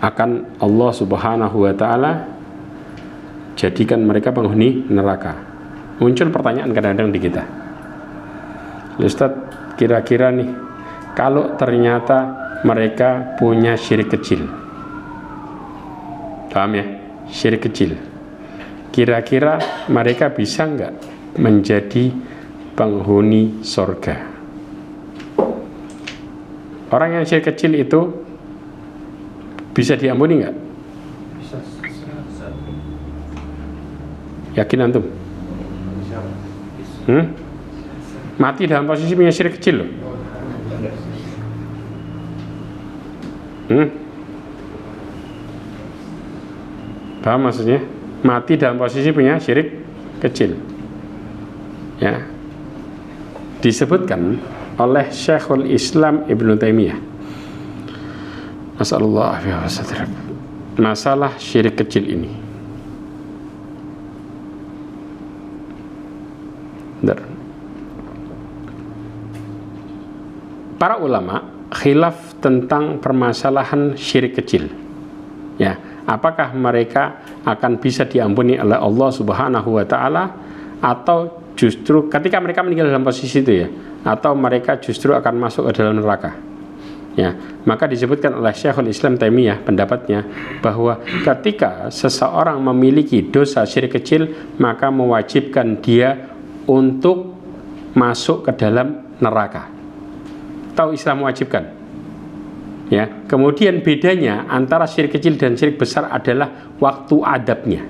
akan Allah Subhanahu wa taala jadikan mereka penghuni neraka. Muncul pertanyaan kadang-kadang di kita, Ustaz, kira-kira nih, kalau ternyata mereka punya syirik kecil, paham ya, syirik kecil, kira-kira mereka bisa nggak menjadi penghuni surga? Orang yang syirik kecil itu bisa diampuni nggak? Bisa. Yakin antum? Mati dalam posisi punya syirik kecil loh. Paham maksudnya? Mati dalam posisi punya syirik kecil. Ya. Disebutkan oleh Syekhul Islam Ibnu Taimiyah. Masalah syirik kecil ini. Para ulama khilaf tentang permasalahan syirik kecil. Ya, apakah mereka akan bisa diampuni oleh Allah Subhanahu wa taala, atau justru ketika mereka meninggal dalam posisi itu ya, atau mereka justru akan masuk ke dalam neraka. Ya, maka disebutkan oleh Syekhul Islam Taimiyah pendapatnya bahwa ketika seseorang memiliki dosa syirik kecil, maka mewajibkan dia untuk masuk ke dalam neraka. Tahu Islam mewajibkan. Ya, kemudian bedanya antara syirik kecil dan syirik besar adalah waktu adabnya.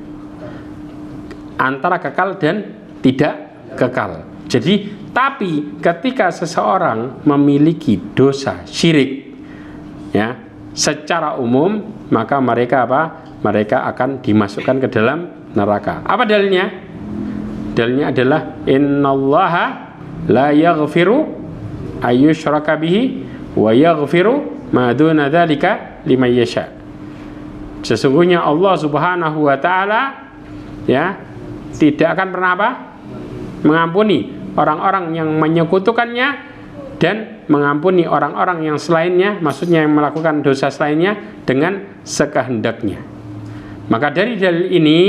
Antara kekal dan tidak kekal. Jadi, tapi ketika seseorang memiliki dosa syirik, ya, secara umum, maka mereka apa? Mereka akan dimasukkan ke dalam neraka. Apa dalilnya? Dalilnya adalah innallaha la yaghfiru ayyushraka bihi wa yaghfiru ma duna dzalika liman yasha. Sesungguhnya Allah Subhanahu wa taala ya tidak akan pernah apa? Mengampuni orang-orang yang menyekutukannya dan mengampuni orang-orang yang selainnya, maksudnya yang melakukan dosa selainnya dengan sekehendaknya. Maka dari dalil ini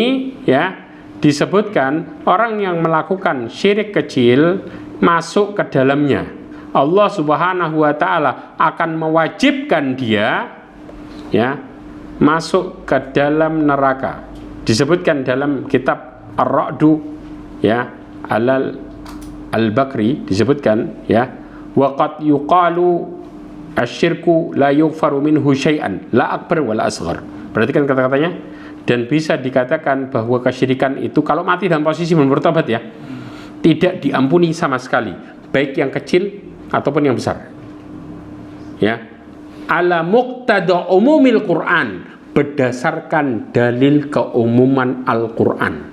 ya disebutkan orang yang melakukan syirik kecil masuk ke dalamnya, Allah Subhanahu wa taala akan mewajibkan dia ya masuk ke dalam neraka. Disebutkan dalam kitab Ar-Ra'du ya Al-Bakri disebutkan ya waqad yuqalu asyirku la yughfaru minhu syai'an la akbar wa la asghar. Perhatikan kata-katanya, dan bisa dikatakan bahwa kesyirikan itu kalau mati dalam posisi belum bertobat ya tidak diampuni sama sekali, baik yang kecil ataupun yang besar. Ya. Ala muqtada umumil Quran, berdasarkan dalil keumuman Al-Quran.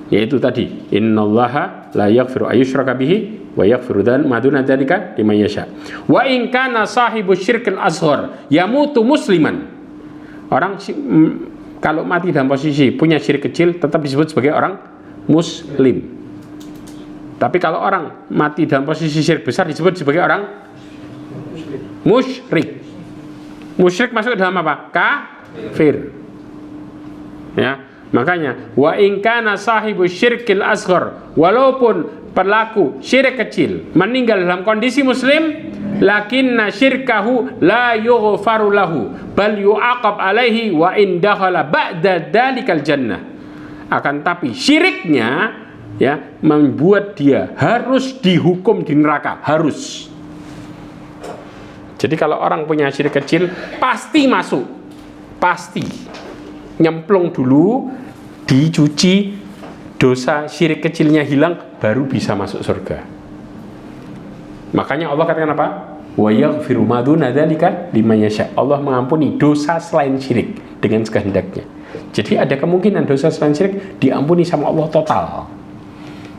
Yaitu tadi, innallaha la yaghfiru ayyushraka bihi wa yaghfiru ma duna dzalika liman yasha. Wa in kana sahibu syirkil asghar yamutu musliman. Orang kalau mati dalam posisi punya syirik kecil tetap disebut sebagai orang muslim. Tapi kalau orang mati dalam posisi syirik besar disebut sebagai orang musyrik. Musyrik masuk dalam apa? Kafir. Ya, makanya wa in kana sahibu syirkil asghar, walaupun pelaku syirik kecil meninggal dalam kondisi muslim, lakinna syirkahu la yughfaru lahu bal yu'aqab alaihi wa in dakhala ba'da dalikal jannah. Akan tapi syiriknya ya membuat dia harus dihukum di neraka, harus. Jadi kalau orang punya syirik kecil pasti masuk, pasti nyemplung dulu, dicuci, dosa syirik kecilnya hilang, baru bisa masuk surga. Makanya Allah katakan apa? Wa yaghfiru ma duna dzalika liman yasha. Allah mengampuni dosa selain syirik dengan kehendaknya. Jadi ada kemungkinan dosa selain syirik diampuni sama Allah total,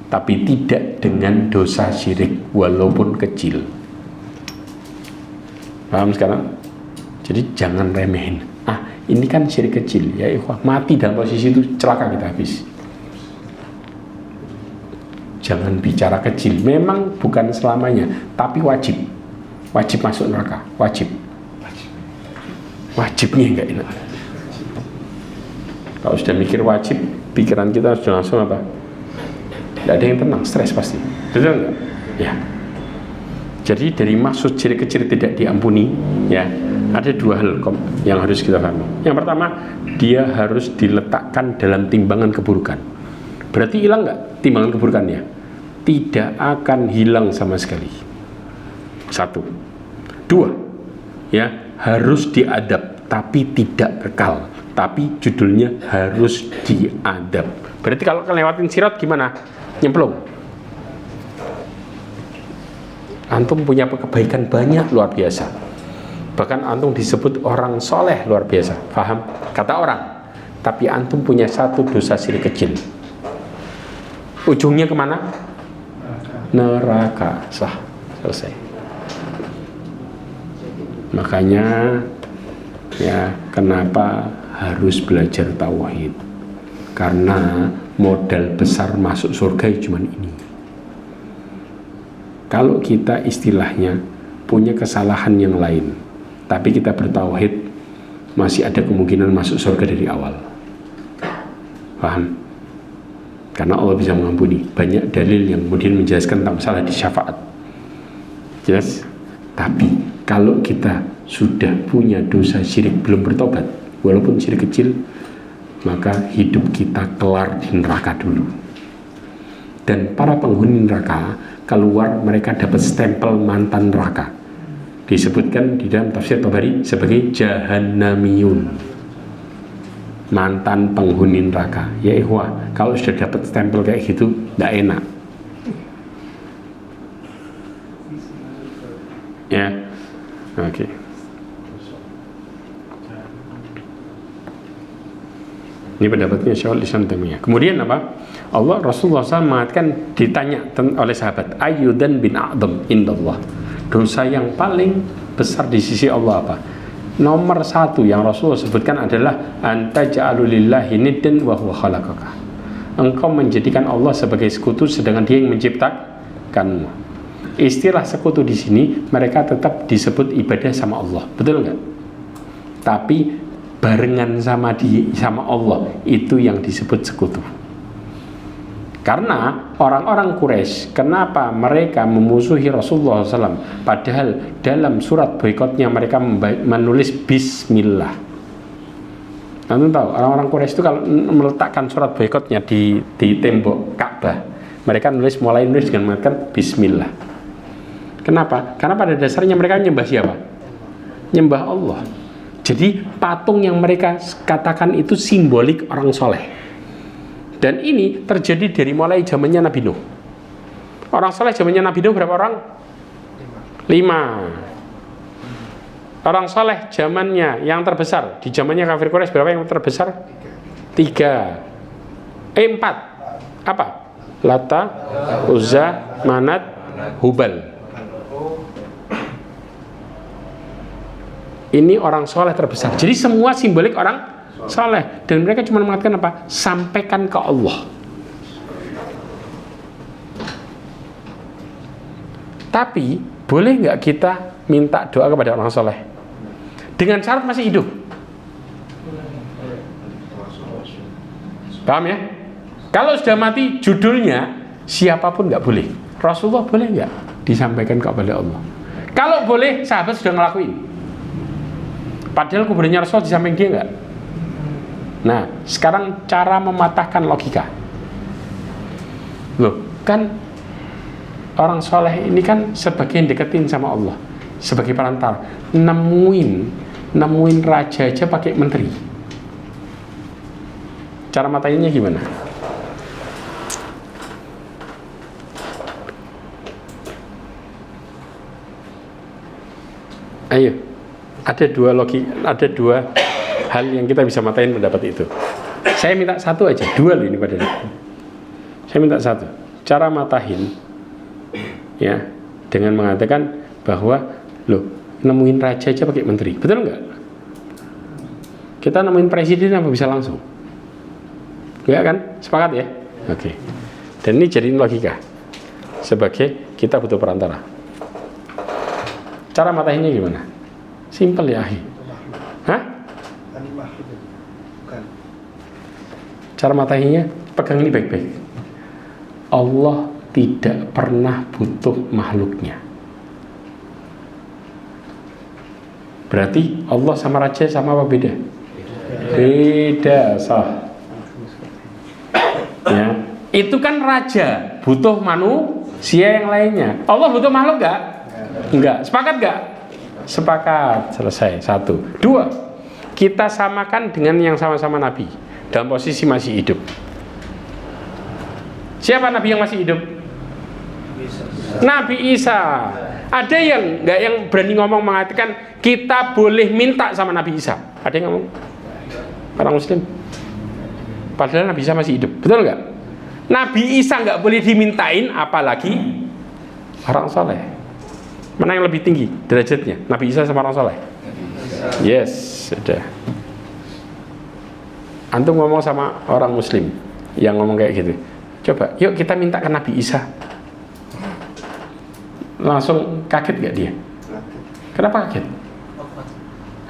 tapi tidak dengan dosa syirik walaupun kecil. Paham sekarang? Jadi jangan remehin. Ini kan syirik kecil ya ikhwah, mati dalam posisi itu celaka kita habis. Jangan bicara kecil. Memang bukan selamanya, tapi wajib masuk neraka, wajib. wajibnya nggak enak. Kalau sudah mikir wajib, pikiran kita sudah langsung apa? Nggak ada yang tenang, stres pasti. Betul nggak? Ya. Jadi dari maksud syirik kecil tidak diampuni, ya, ada dua hal yang harus kita pahami. Yang pertama, dia harus diletakkan dalam timbangan keburukan. Berarti hilang nggak timbangan keburukannya? Tidak akan hilang sama sekali. Satu. Dua, ya, harus diadab, tapi tidak kekal. Tapi judulnya harus diadab. Berarti kalau ngelewatin sirat gimana? Nyemplung. Antum punya kebaikan banyak luar biasa. Bahkan antum disebut orang soleh luar biasa. Faham? Kata orang. Tapi antum punya satu dosa syirik kecil. Ujungnya kemana? Neraka. Sah. Selesai. Makanya ya, kenapa harus belajar tauhid? Karena modal besar masuk surga cuma ini. Kalau kita istilahnya punya kesalahan yang lain, tapi kita bertauhid, masih ada kemungkinan masuk surga dari awal. Paham? Karena Allah bisa mengampuni. Banyak dalil yang kemudian menjelaskan tentang masalah di syafaat. Jelas? Tapi kalau kita sudah punya dosa syirik belum bertobat, walaupun syirik kecil, maka hidup kita kelar di neraka dulu. Dan para penghuni neraka keluar, mereka dapat stempel mantan neraka. Disebutkan di dalam tafsir Tabari sebagai jahannamiyun, mantan penghuni neraka. Ya ikhwah, kalau sudah dapat stempel kayak gitu, tidak enak. Ya, oke. Ini pendapatnya Syaikhul Islam Taimiyah. Kemudian apa? Allah Rasulullah SAW mengatakan, ditanya oleh sahabat, ayyudan bin a'dham indallah, dosa yang paling besar di sisi Allah apa? Nomor satu yang Rasulullah sebutkan adalah anta ja'alulillahi niddan wa huwa khalaqaka. Engkau menjadikan Allah sebagai sekutu sedangkan Dia yang menciptakanmu. Istilah sekutu di sini mereka tetap disebut ibadah sama Allah, betul nggak? Tapi barengan sama Allah itu yang disebut sekutu. Karena orang-orang Quraisy, kenapa mereka memusuhi Rasulullah SAW? Padahal dalam surat boikotnya mereka menulis Bismillah. Anda tahu, orang-orang Quraisy itu kalau meletakkan surat boikotnya di tembok Ka'bah, mereka mulai nulis dengan mengatakan Bismillah. Kenapa? Karena pada dasarnya mereka menyembah siapa? Nyembah Allah. Jadi patung yang mereka katakan itu simbolik orang soleh. Dan ini terjadi dari mulai zamannya Nabi Nuh. Orang soleh zamannya Nabi Nuh berapa orang? 5. Orang soleh zamannya yang terbesar di zamannya kafir Quraisy berapa yang terbesar? 3. 4. Apa? Lata, Uzza, Manat, Hubal. Ini orang soleh terbesar. Jadi semua simbolik orang soleh. Dan mereka cuma mengatakan apa? Sampaikan ke Allah. Tapi boleh nggak kita minta doa kepada orang soleh dengan syarat masih hidup? Paham ya? Kalau sudah mati, judulnya siapapun nggak boleh. Rasulullah boleh nggak disampaikan kepada Allah? Kalau boleh, sahabat sudah ngelakuin. Padahal kuburannya Rasul di samping dia enggak. Nah, sekarang cara mematahkan logika. Loh, kan orang soleh ini kan sebagian deketin sama Allah, sebagai perantara. Nemuin raja aja pakai menteri. Cara matainnya gimana? Ayo. Ada dua hal yang kita bisa matain pendapat itu. Saya minta satu aja, dua loh ini padahal. Saya minta satu. Cara matahin, ya, dengan mengatakan bahwa loh, nemuin raja aja pakai menteri, betul nggak? Kita nemuin presiden apa bisa langsung? Ya kan? Sepakat ya? Oke. Dan ini jadiin logika. Sebagai kita butuh perantara. Cara matahinnya gimana? Simpel ya, ahi. Hah? Ani makhluk. Bukan. Cara matahinya, pegang ini baik-baik. Allah tidak pernah butuh makhluknya. Berarti Allah sama raja sama apa beda? Beda, sah. Ya, itu kan raja butuh manusia yang lainnya. Allah butuh makhluk gak? Enggak. Sepakat gak? Sepakat. Selesai. 1. 2. Kita samakan dengan yang sama-sama Nabi dalam posisi masih hidup. Siapa Nabi yang masih hidup? Nabi Isa. Ada yang nggak yang berani ngomong mengatakan kita boleh minta sama Nabi Isa? Ada yang ngomong? Orang Muslim. Padahal Nabi Isa masih hidup, betul nggak? Nabi Isa nggak boleh dimintain, apalagi orang soleh. Mana yang lebih tinggi derajatnya? Nabi Isa sama orang soleh? Yes, sudah. Antum ngomong sama orang Muslim yang ngomong kayak gitu. Coba, yuk kita minta ke Nabi Isa. Langsung kaget gak dia? Kenapa kaget?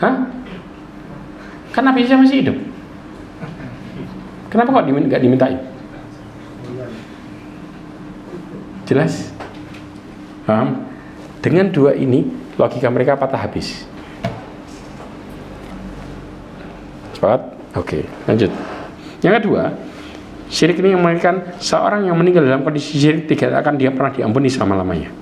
Hah? Kan Nabi Isa masih hidup. Kenapa kok gak dimintain? Jelas? Paham? Dengan dua ini, logika mereka patah habis. Sepakat? Oke, lanjut. Yang kedua, syirik ini yang mengingatkan seorang yang meninggal dalam kondisi syirik tidak akan dia pernah diampuni selama-lamanya.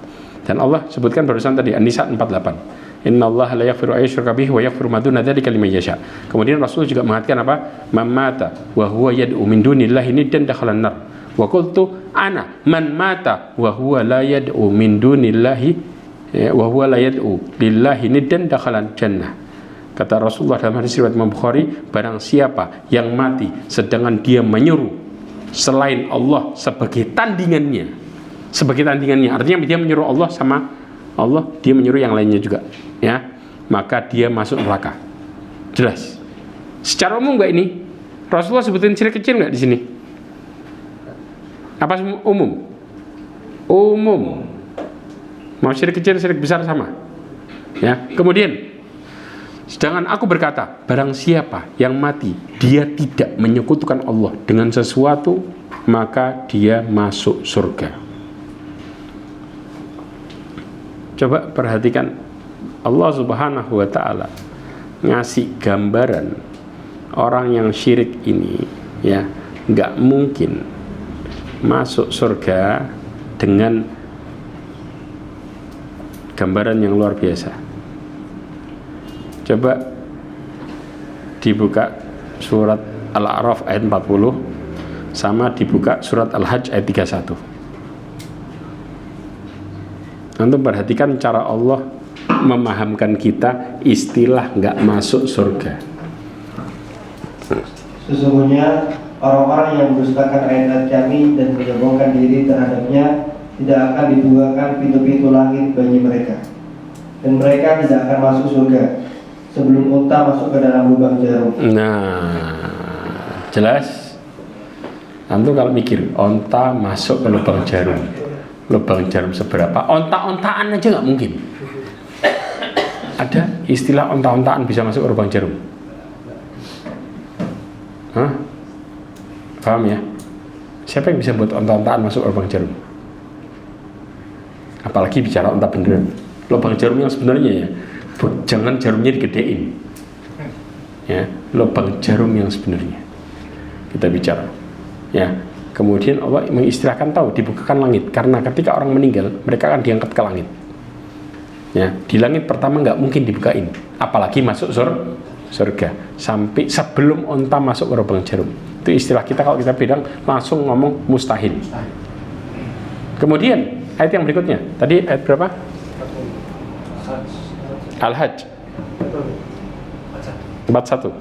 Dan Allah sebutkan barusan tadi An-Nisa 48. Innallaha la yaghfiru ayyushraka bihi wa yaghfiru ma duna dzalika liman yasha. Kemudian Rasul juga mengatakan apa? Man mata wa huwa yad'u min dunillahi niddan dakhalan nar. Wa qultu ana man mata wa huwa la yad'u min dunillahi wa huwa la yad'u lillahi niddan dakhalan jannah. Kata Rasulullah dalam hadis riwayat Imam Bukhari, barang siapa yang mati sedangkan dia menyuruh selain Allah sebagai tandingannya, artinya dia menyuruh Allah sama Allah, dia menyuruh yang lainnya juga, ya, maka dia masuk neraka. Jelas. Secara umum nggak ini? Rasulullah sebutin syirik kecil nggak di sini? Apa umum? Umum. Mau syirik kecil, syirik besar sama. Ya. Kemudian, sedangkan aku berkata, barang siapa yang mati dia tidak menyekutukan Allah dengan sesuatu, maka dia masuk surga. Coba perhatikan, Allah Subhanahu wa ta'ala ngasih gambaran orang yang syirik ini, ya, nggak mungkin masuk surga dengan gambaran yang luar biasa. Coba dibuka surat Al-A'raf ayat 40 sama dibuka surat Al-Hajj ayat 31. Antum perhatikan cara Allah memahamkan kita istilah nggak masuk surga. Sesungguhnya orang-orang yang mendustakan ayat kami dan menyombongkan diri terhadapnya tidak akan dibukakan pintu-pintu langit bagi mereka, dan mereka tidak akan masuk surga sebelum unta masuk ke dalam lubang jarum. Nah, jelas. Antum kalau mikir unta masuk ke lubang jarum seberapa? Onta-ontaan aja nggak mungkin. Ada istilah onta-ontaan bisa masuk ke lubang jarum? Hah? Paham ya? Siapa yang bisa buat onta-ontaan masuk ke lubang jarum? Apalagi bicara onta beneran. Lubang jarum yang sebenarnya ya, jangan jarumnya digedein. Ya, lubang jarum yang sebenarnya kita bicara. Ya. Kemudian Allah mengistilahkan tahu dibukakan langit, karena ketika orang meninggal mereka akan diangkat ke langit. Ya, di langit pertama nggak mungkin dibukain, apalagi masuk surga. Sampai sebelum unta masuk ke lubang jarum. Itu istilah kita kalau kita bilang langsung ngomong mustahil. Kemudian ayat yang berikutnya, tadi ayat berapa? Al-Hajj 41.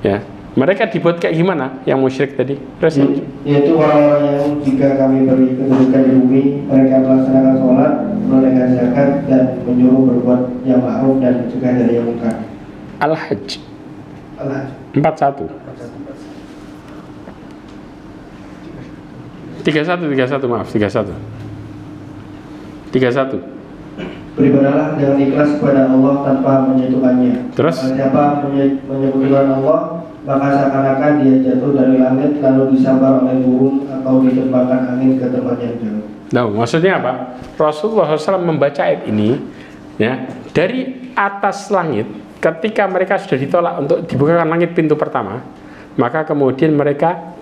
Ya. Mereka dibuat kayak gimana yang musyrik tadi? Terus yaitu orang-orang yang jika kami beri kedudukan di bumi, mereka melaksanakan sholat, menunaikan zakat, dan menyuruh berbuat yang ma'ruf dan mencegah dari yang munkar. Al-Hajj 41. 31 maaf 31. Beribadahlah dengan ikhlas kepada Allah tanpa menyekutukannya. Terus? Siapa menyekutukan Allah, maka seakan-akan dia jatuh dari langit lalu disambar oleh burung atau diterbangkan angin ke tempat yang jauh. Nah, maksudnya apa? Rasulullah SAW membaca ayat ini ya dari atas langit. Ketika mereka sudah ditolak untuk dibukakan langit pintu pertama, maka kemudian mereka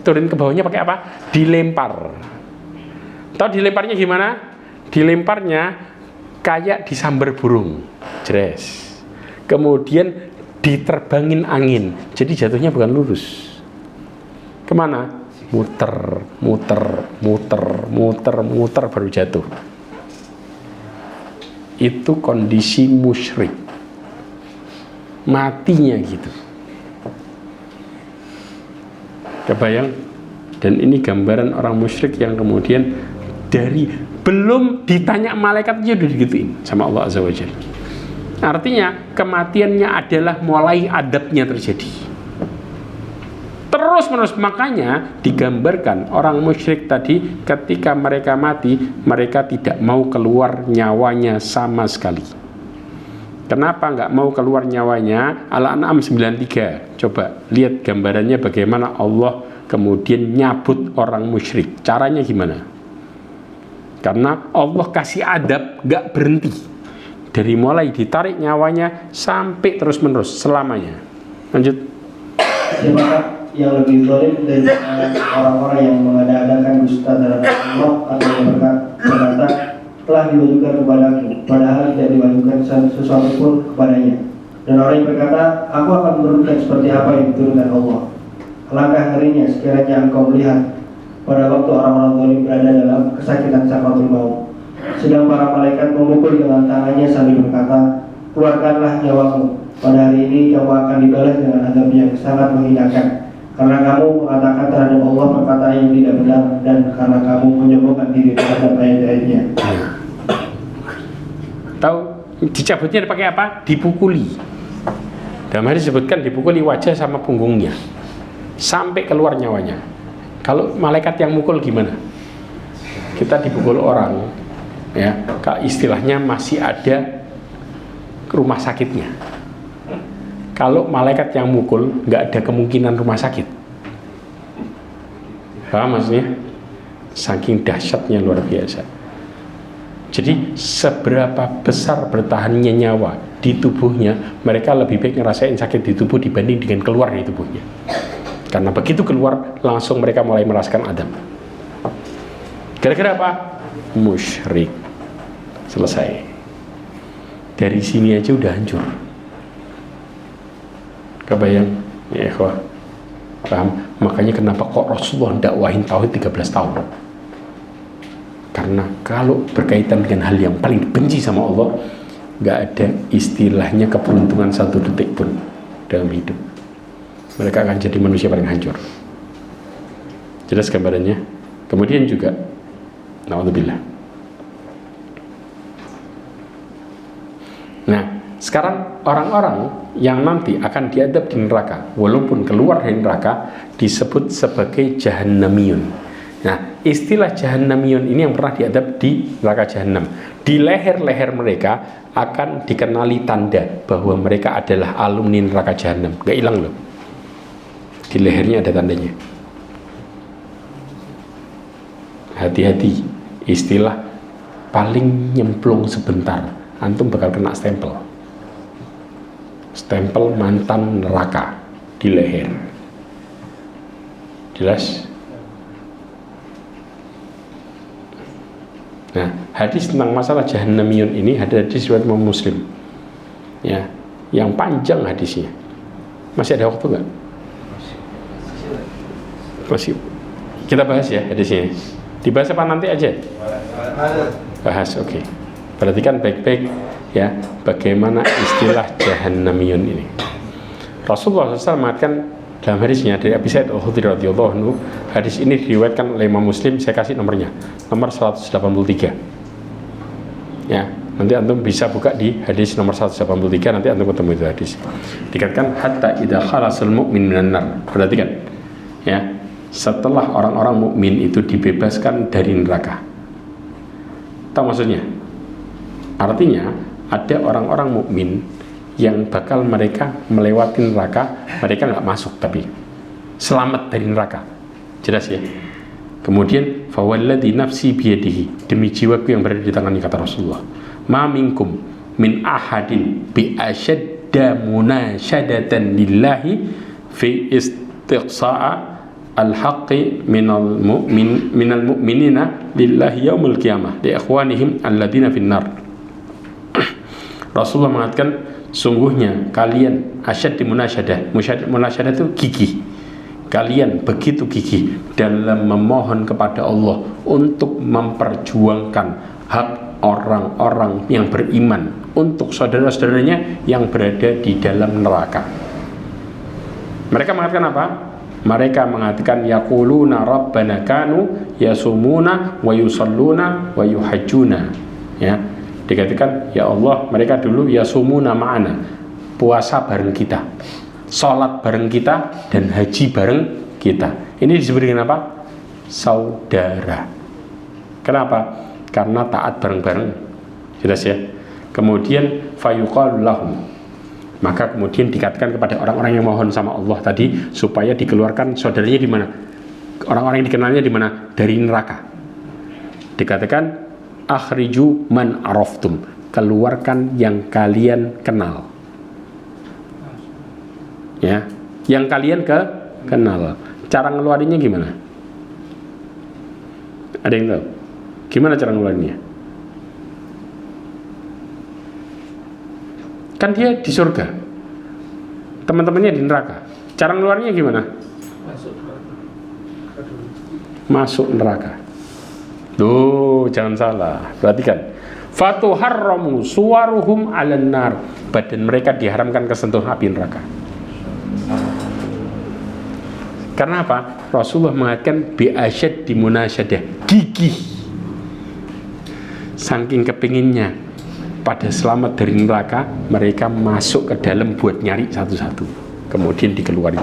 turun ke bawahnya pakai apa? Dilempar. Tahu dilemparnya gimana? Dilemparnya kayak disambar burung, jres. Kemudian diterbangin angin, jadi jatuhnya bukan lurus. Kemana? Muter baru jatuh. Itu kondisi musyrik, matinya gitu. Kebayang? Dan ini gambaran orang musyrik yang kemudian dari belum ditanya malaikat aja udah digituin sama Allah Azza wa Jalla. Artinya kematiannya adalah mulai adabnya terjadi. Terus menerus, makanya digambarkan orang musyrik tadi ketika mereka mati, mereka tidak mau keluar nyawanya sama sekali. Kenapa nggak mau keluar nyawanya? Al-An'am 93. Coba lihat gambarannya bagaimana Allah kemudian nyabut orang musyrik. Caranya gimana? Karena Allah kasih adab gak berhenti. Dari mulai ditarik nyawanya sampai terus menerus selamanya. Lanjut. Siapakah yang lebih zalim dari orang-orang yang mengada-adakan dusta terhadap Allah atau yang berkata telah diwajibkan kepadaku, padahal tidak diwajibkan sesuatu pun kepadanya. Dan orang yang berkata, aku akan menurunkan seperti apa yang diturunkan Allah. Alangkah ngerinya sekiranya engkau melihat pada waktu orang-orang zalim berada dalam kesakitan sakaratul maut, sedang para malaikat memukul dengan tangannya sambil berkata, keluarkanlah nyawamu. Pada hari ini kamu akan dibalas dengan azab yang sangat menghinakan, karena kamu mengatakan terhadap Allah perkataan yang tidak benar, dan karena kamu menyombongkan diri terhadap ayat-ayatnya. Tahu dicabutnya pakai apa? Dipukuli. Dalam hadis disebutkan dipukuli wajah sama punggungnya sampai keluar nyawanya. Kalau malaikat yang mukul gimana? Kita dipukul orang, ya, kalau istilahnya masih ada rumah sakitnya. Kalau malaikat yang mukul, nggak ada kemungkinan rumah sakit. Paham maksudnya? Saking dahsyatnya luar biasa. Jadi seberapa besar bertahannya nyawa di tubuhnya, mereka lebih baik ngerasain sakit di tubuh dibanding dengan keluar dari tubuhnya. Karena begitu keluar, langsung mereka mulai merasakan adab. Gara-gara apa? Musyrik. Selesai. Dari sini aja udah hancur. Kebayang? Ya ikhwah. Paham? Makanya kenapa kok Rasulullah dakwahin tauhid 13 tahun? Karena kalau berkaitan dengan hal yang paling dibenci sama Allah, gak ada istilahnya keberuntungan satu detik pun dalam hidup. Mereka akan jadi manusia paling hancur. Jelas gambarannya. Kemudian juga na'udzubillah. Nah, sekarang orang-orang yang nanti akan diadab di neraka, walaupun keluar dari neraka, disebut sebagai jahannamiyun. Nah, istilah jahannamiyun ini yang pernah diadab di neraka jahanam. Di leher-leher mereka akan dikenali tanda bahwa mereka adalah alumni neraka jahanam. Gak hilang loh. Di lehernya ada tandanya. Hati-hati, istilah paling nyemplung sebentar, antum bakal kena stempel. Stempel mantan neraka di leher. Jelas? Nah, hadis tentang masalah jahannamiyun ini ada hadis riwayat Imam Muslim. Ya, yang panjang hadisnya. Masih ada waktu nggak? Masih. Kita bahas ya hadisnya. Dibahas apa nanti aja? Bahas, oke. Perhatikan baik-baik ya, bagaimana istilah jahannamiyun ini. Rasulullah SAW mengatakan dalam hadisnya dari Abi Sa'id Al-Khudri radhiyallahu anhu, hadis ini diriwayatkan oleh Imam Muslim, saya kasih nomornya, nomor 183. Ya, nanti antum bisa buka di hadis nomor 183, nanti antum ketemu itu hadis. Dikatakan hatta idza khalasul mu'min minan nar. Perhatikan. Ya, setelah orang-orang mukmin itu dibebaskan dari neraka, Tahu maksudnya? Artinya ada orang-orang mukmin yang bakal mereka melewati neraka, mereka nggak masuk tapi selamat dari neraka. Jelas ya? Kemudian fawalladzi nafsi biyadihi, demi jiwaku yang berada di tangannya, kata Rasulullah, ma minkum min ahadin bi ashadda munasyadatan lillahi fi istiqsa'a al-haqqi minal mu'minina lillahi yaumil qiyamah li ikhwanihim alladina finnar. Rasulullah mengatakan, sungguhnya kalian asyad di munasyadah. Munasyadah itu gigih. Kalian begitu gigih dalam memohon kepada Allah untuk memperjuangkan hak orang-orang yang beriman untuk saudara-saudaranya yang berada di dalam neraka. Mereka mengatakan apa? Mereka mengatakan yaquluna rabbana kanu yasumuna wa yusalluna wa yuhajjuna. Ya, dikatakan ya Allah, mereka dulu yasumuna ma'ana, puasa bareng kita, sholat bareng kita, dan haji bareng kita. Ini disebut dengan apa? Saudara. Kenapa? Karena taat bareng-bareng. Jelas ya? Kemudian fayuqalu lahum, maka kemudian dikatakan kepada orang-orang yang mohon sama Allah tadi supaya dikeluarkan saudaranya di mana? Orang-orang yang dikenalnya di mana? Dari neraka. Dikatakan akhriju man araftum, keluarkan yang kalian kenal. Ya, yang kalian kenal. Cara ngeluarinnya gimana? Ada yang tahu? Gimana cara ngeluarinnya? Kan dia di surga, teman-temannya di neraka. Cara ngeluarinnya gimana? Masuk neraka. Duh, jangan salah. Perhatikan. Fatuharramu suwaruhum 'alan nar. Badan mereka diharamkan kesentuh api neraka. Karena apa? Rasulullah mengatakan bi'asyad di munasyadah, gigih, saking kepinginnya pada selamat dari neraka, mereka masuk ke dalam buat nyari satu-satu, kemudian dikeluarin.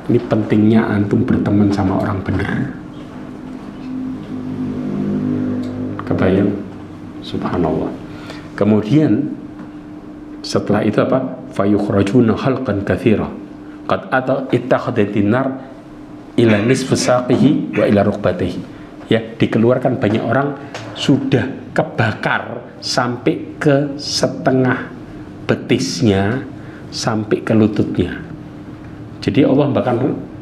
Ini pentingnya antum berteman sama orang benar. Kebayang? Subhanallah. Kemudian setelah itu apa? Fayukhrajuna khalqan katsira qad ata ittakhadatin nar ila nisfi saqihi wa ila rukbatihi. Ya, dikeluarkan banyak orang sudah kebakar sampai ke setengah betisnya, sampai ke lututnya. Jadi Allah bakar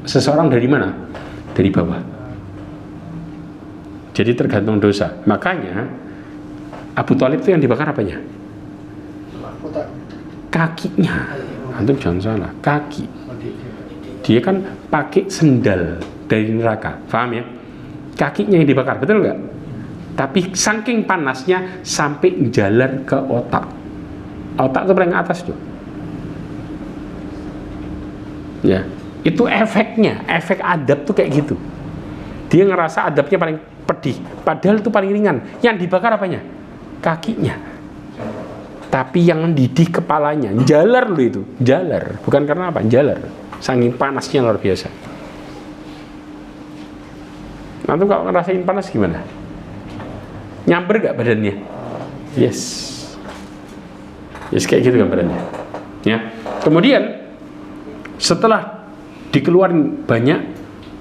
seseorang dari mana? Dari bawah. Jadi tergantung dosa. Makanya Abu Thalib itu yang dibakar apanya? Kakinya. Antum jangan salah, kaki. Dia kan pakai sendal dari neraka, paham ya? Kakinya yang dibakar, betul nggak? Tapi saking panasnya sampai jalan ke otak. Otak itu paling atas tuh. Ya, itu efeknya, efek adab tuh kayak gitu. Dia ngerasa adabnya paling pedih, padahal itu paling ringan. Yang dibakar apanya? Kakinya. Tapi yang mendidih kepalanya, jalar loh itu, jalar. Bukan karena apa? Jalar. Saking panasnya luar biasa. Nanti kalau ngerasain panas gimana? Nyamber gak badannya? Yes. Yes, kayak gitu kan badannya. Ya. Kemudian setelah dikeluarin banyak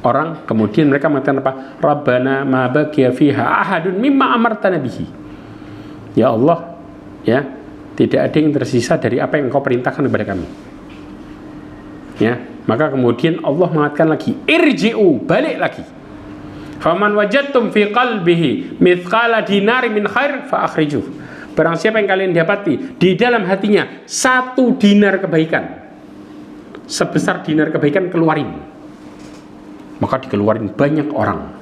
orang, kemudian mereka mengatakan apa? Rabbana ma baqiya fiha ahadun mimma amartana bihi. Ya Allah, ya, tidak ada yang tersisa dari apa yang Engkau perintahkan kepada kami. Ya, maka kemudian Allah mengatakan lagi, irji'u, balik lagi. Faman wajadtum fi qalbihi mithqala dinari min khair fa akhrijuh. Barang siapa yang kalian dapati di dalam hatinya 1 dinar kebaikan, sebesar dinar kebaikan, keluarin. Maka dikeluarin banyak orang.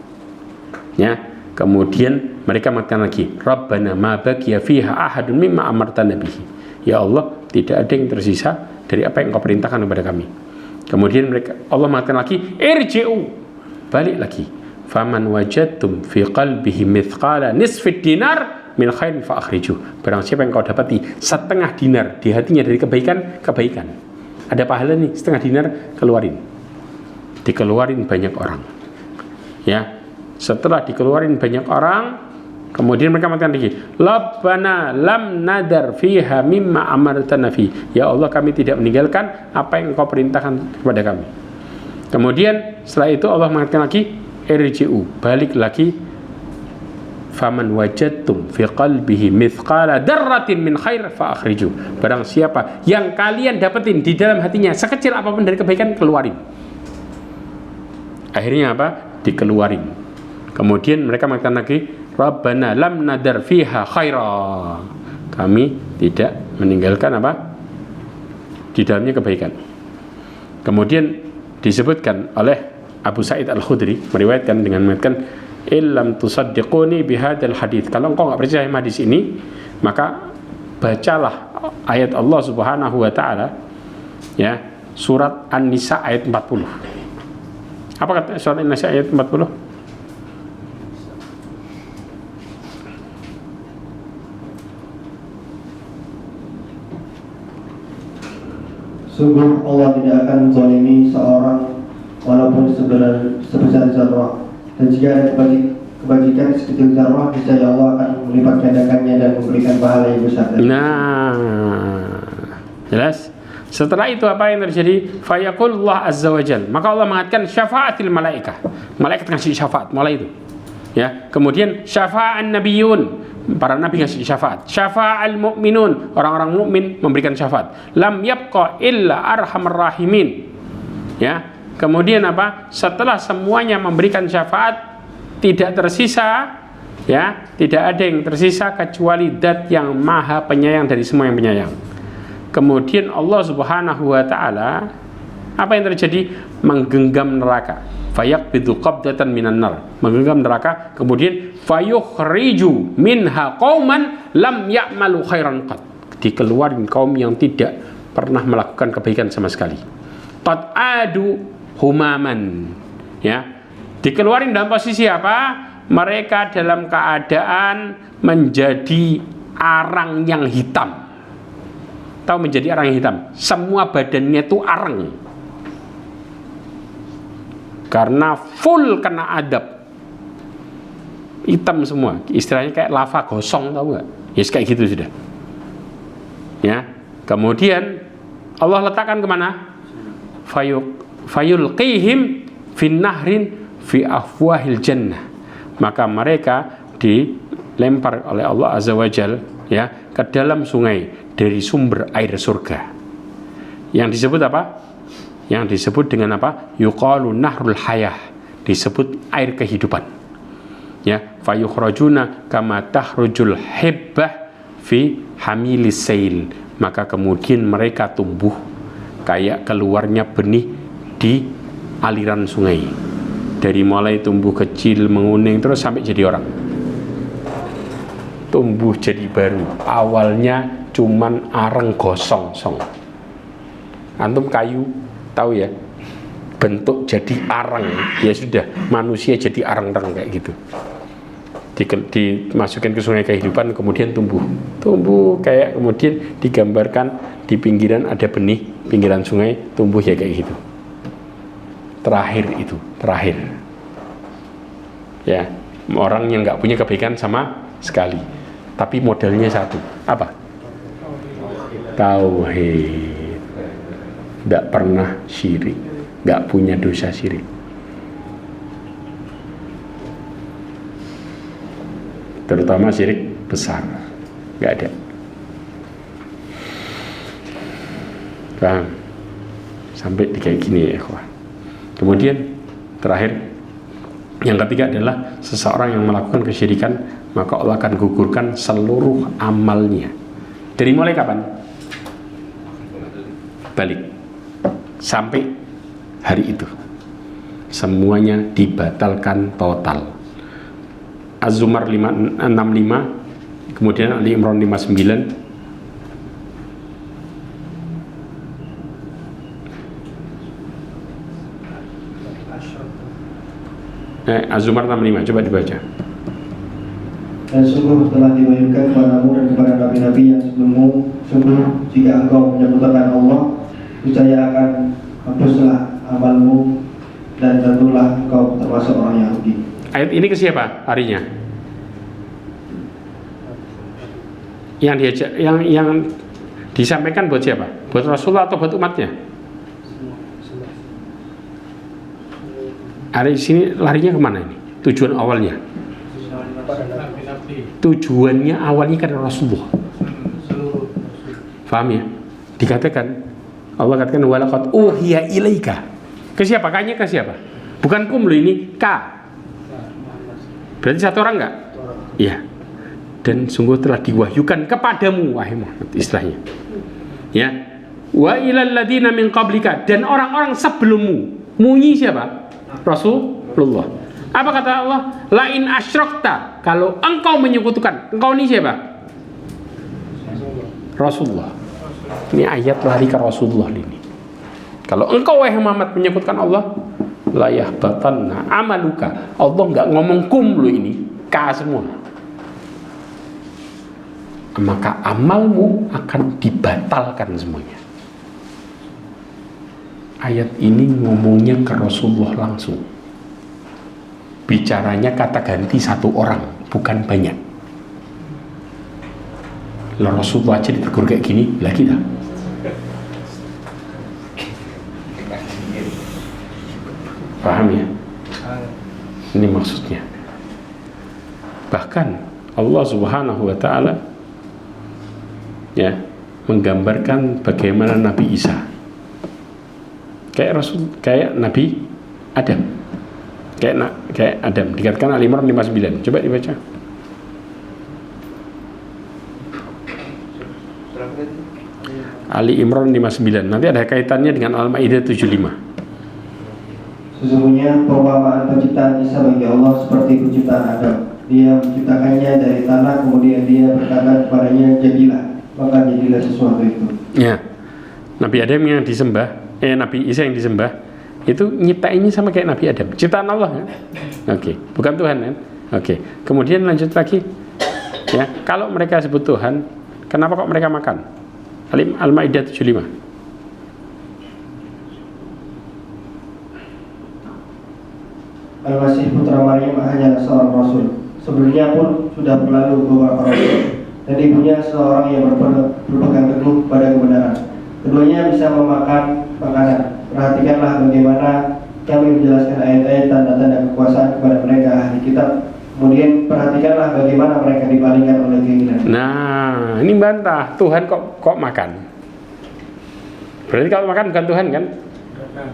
Ya, kemudian mereka mengatakan lagi, Rabbana ma baqiya fiha ahadun mimma amartana bihi. Ya Allah, tidak ada yang tersisa dari apa yang Engkau perintahkan kepada kami. Kemudian Allah mengatakan lagi, irji'u, balik lagi. Faman wajadtum fi qalbihi mithqala nisfi dinar min khairin fa akhrijuh. Barang siapa yang kau dapati setengah dinar di hatinya dari kebaikan, kebaikan. Ada pahala nih, setengah dinar, keluarin. Dikeluarin banyak orang. Ya, setelah dikeluarin banyak orang, Kemudian mereka mengatakan lagi, Rabbana lam nadar fiha mimma amartana fi. Ya Allah, kami tidak meninggalkan apa yang Engkau perintahkan kepada kami. Kemudian setelah itu Allah mengatakan lagi, irji'u, balik lagi, faman wajadtum fi qalbihi mithqala darratin min khair fa akhriju. Barang siapa yang kalian dapetin di dalam hatinya sekecil apapun dari kebaikan, keluarin. Akhirnya apa? Dikeluarin. Kemudian mereka mengatakan lagi, Rabbana lam nadar fiha khaira. Kami tidak meninggalkan apa? Di dalamnya kebaikan. Kemudian disebutkan oleh Abu Sa'id Al-Khudri, meriwayatkan dengan mengatakan, illam tusaddiquni bihadzal hadits. Kalau engkau enggak percaya hadis ini, maka bacalah ayat Allah Subhanahu wa taala, ya, surat An-Nisa ayat 40. Apa kata surat An-Nisa ayat 40? Sungguh Allah tidak akan menzalimi seorang walaupun sebesar zarrah. Dan jika ada kebajikan sekecil zarrah, niscaya Allah akan melipat gandakannya dan memberikan pahala yang besar. Nah, jelas. Setelah itu apa yang terjadi? Fayaqulullah azza wa jalla. Maka Allah mengatakan syafa'atil malaikah. Malaikat ngasih syafaat mulai itu. Ya, kemudian syafa'an nabiyun. Para nabi ngasih syafaat. Syafa'al mu'minun, orang-orang mukmin memberikan syafaat. Lam yabqa illa arhamar rahimin. Ya. Kemudian apa? Setelah semuanya memberikan syafaat, tidak tersisa, ya, tidak ada yang tersisa kecuali Zat yang Maha Penyayang dari semua yang penyayang. Kemudian Allah Subhanahu wa taala, apa yang terjadi? Menggenggam neraka. Fayaqbidu qabdatan minan nar. Menggenggam neraka, kemudian fayukhriju minha qauman lam ya'malu khairan qat. Dikeluarin kaum yang tidak pernah melakukan kebaikan sama sekali. Qad adu humaman, ya, dikeluarin dalam posisi apa? Mereka dalam keadaan menjadi arang yang hitam. Tahu menjadi arang yang hitam? Semua badannya itu arang karena full kena adab, hitam semua, istilahnya kayak lava gosong, tahu nggak? Ya, kayak gitu sudah. Ya, kemudian Allah letakkan kemana? Fayulqihim fin nahrin fi afwahil jannah. Maka mereka dilempar oleh Allah Azza wa Jal, ya, ke dalam sungai dari sumber air surga. Yang disebut apa? Yang disebut dengan apa? Yuqalu nahrul hayah, disebut air kehidupan. Ya, fayukhrajuna kama takhrujul hibbah fi hamilis sail. Maka kemudian mereka tumbuh kayak keluarnya benih di aliran sungai. Dari mulai tumbuh kecil, menguning, terus sampai jadi orang. Tumbuh jadi baru. Awalnya cuman arang gosong. Antum kayu, tahu ya? Bentuk jadi arang. Ya sudah, manusia jadi arang-arang kayak gitu. Dimasukkan ke sungai kehidupan, kemudian tumbuh kayak, kemudian digambarkan di pinggiran ada benih, pinggiran sungai tumbuh ya kayak gitu. Terakhir ya, orang yang nggak punya kebaikan sama sekali, tapi modalnya satu, apa? Tauhid, nggak pernah syirik, nggak punya dosa syirik. Terutama syirik besar, nggak ada. Paham? Sampai di kayak gini ya, ikhwah. Kemudian terakhir, yang ketiga adalah seseorang yang melakukan kesyirikan, maka Allah akan gugurkan seluruh amalnya. Dari mulai kapan? Balik sampai hari itu, semuanya dibatalkan total. Az-Zumar 65, kemudian Ali Imran 59, Az-Zumar 65, coba dibaca. Dan sungguh telah diwahyukan kepadamu dan kepada nabi-nabi yang sebelummu, sungguh jika engkau menyebutkan Allah, niscaya akan hapuslah amalmu dan tentulah engkau termasuk orang Yahudi. Ayat ini ke siapa harinya? yang diajak, yang disampaikan buat siapa? Buat Rasulullah atau buat umatnya? Hari sini larinya kemana ini? Tujuan awalnya? Tujuannya awalnya kan Rasulullah. Paham ya? Dikatakan Allah katakan walaqad uhiya ilaika. Ke siapa? Kanya ke siapa? Bukan kum lo ini, ka. Berarti satu orang enggak? Iya. Dan sungguh telah diwahyukan kepadamu wahai Muhammad, istilahnya. Ya. Wa ilal ladzina min qablika, dan orang-orang sebelummu. Munyi siapa? Rasulullah. Apa kata Allah? La in asyrakta, kalau engkau menyekutukan. Engkau ini siapa? Rasulullah. Ini ayat lari ke Rasulullah ini. Kalau engkau wahai Muhammad menyekutukan Allah, la yahbatanna amaluka. Allah enggak ngomong kum lu ini, ka semua. Maka amalmu akan dibatalkan semuanya. Ayat ini ngomongnya ke Rasulullah langsung. Bicaranya kata ganti satu orang, bukan banyak. Lah Rasulullah aja ditegur kayak gini, lah kita. Paham ya? Ini maksudnya. Bahkan Allah Subhanahu wa taala ya menggambarkan bagaimana Nabi Isa. Kayak Nabi Adam. Kayak Adam. Dikatakan Ali Imran 59. Coba dibaca. Ali Imran 59. Nanti ada kaitannya dengan Al-Maidah 75. Sesungguhnya perumpamaan penciptaan Isa bagi Allah seperti penciptaan Adam. Dia menciptakannya dari tanah, kemudian dia berkata kepadanya jadilah, maka jadilah sesuatu itu. Ya, Nabi Adam yang disembah, Nabi Isa yang disembah, itu nyiptainnya sama kayak Nabi Adam, ciptaan Allah kan? Oke, bukan Tuhan kan? Oke, kemudian lanjut lagi, ya, kalau mereka sebut Tuhan, kenapa kok mereka makan? Al-Maidah 75. Al-Masih putra Maryam hanya seorang rasul. Sebelumnya pun sudah berlalu beberapa rasul, dan ibunya seorang yang berpegang teguh pada kebenaran. Keduanya bisa memakan makanan. Perhatikanlah bagaimana kami menjelaskan ayat-ayat tanda-tanda kekuasaan kepada mereka ahli kitab. Kemudian perhatikanlah bagaimana mereka dipalingkan oleh keinginan. Nah, ini bantah Tuhan kok makan. Berarti kalau makan bukan Tuhan kan?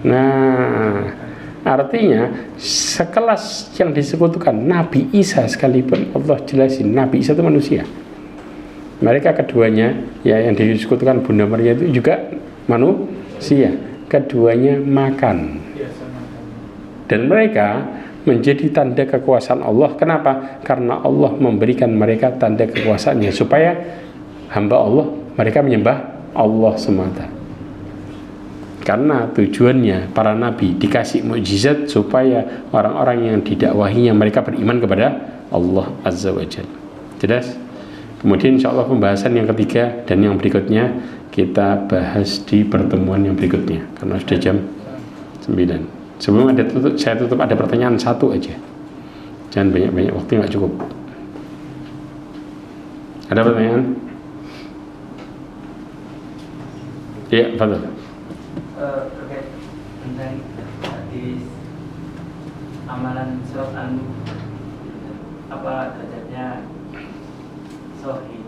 Nah, artinya sekelas yang disekutukan Nabi Isa sekalipun Allah jelasin Nabi Isa itu manusia. Mereka keduanya ya yang disekutukan Bunda Maria itu juga manusia. Keduanya makan. Dan mereka menjadi tanda kekuasaan Allah. Kenapa? Karena Allah memberikan mereka tanda kekuasaannya supaya hamba Allah mereka menyembah Allah semata. Karena tujuannya para nabi dikasih mukjizat supaya orang-orang yang didakwahinya mereka beriman kepada Allah Azza wa Jalla. Jelas? Kemudian insya Allah pembahasan yang ketiga dan yang berikutnya kita bahas di pertemuan yang berikutnya karena sudah jam 9. Sebelum saya tutup ada pertanyaan satu aja. Jangan banyak-banyak, waktu nggak cukup. Ada pertanyaan? Iya, Fadil. Terkait tentang hadis amalan surat An-Nur, apa derajatnya sahih?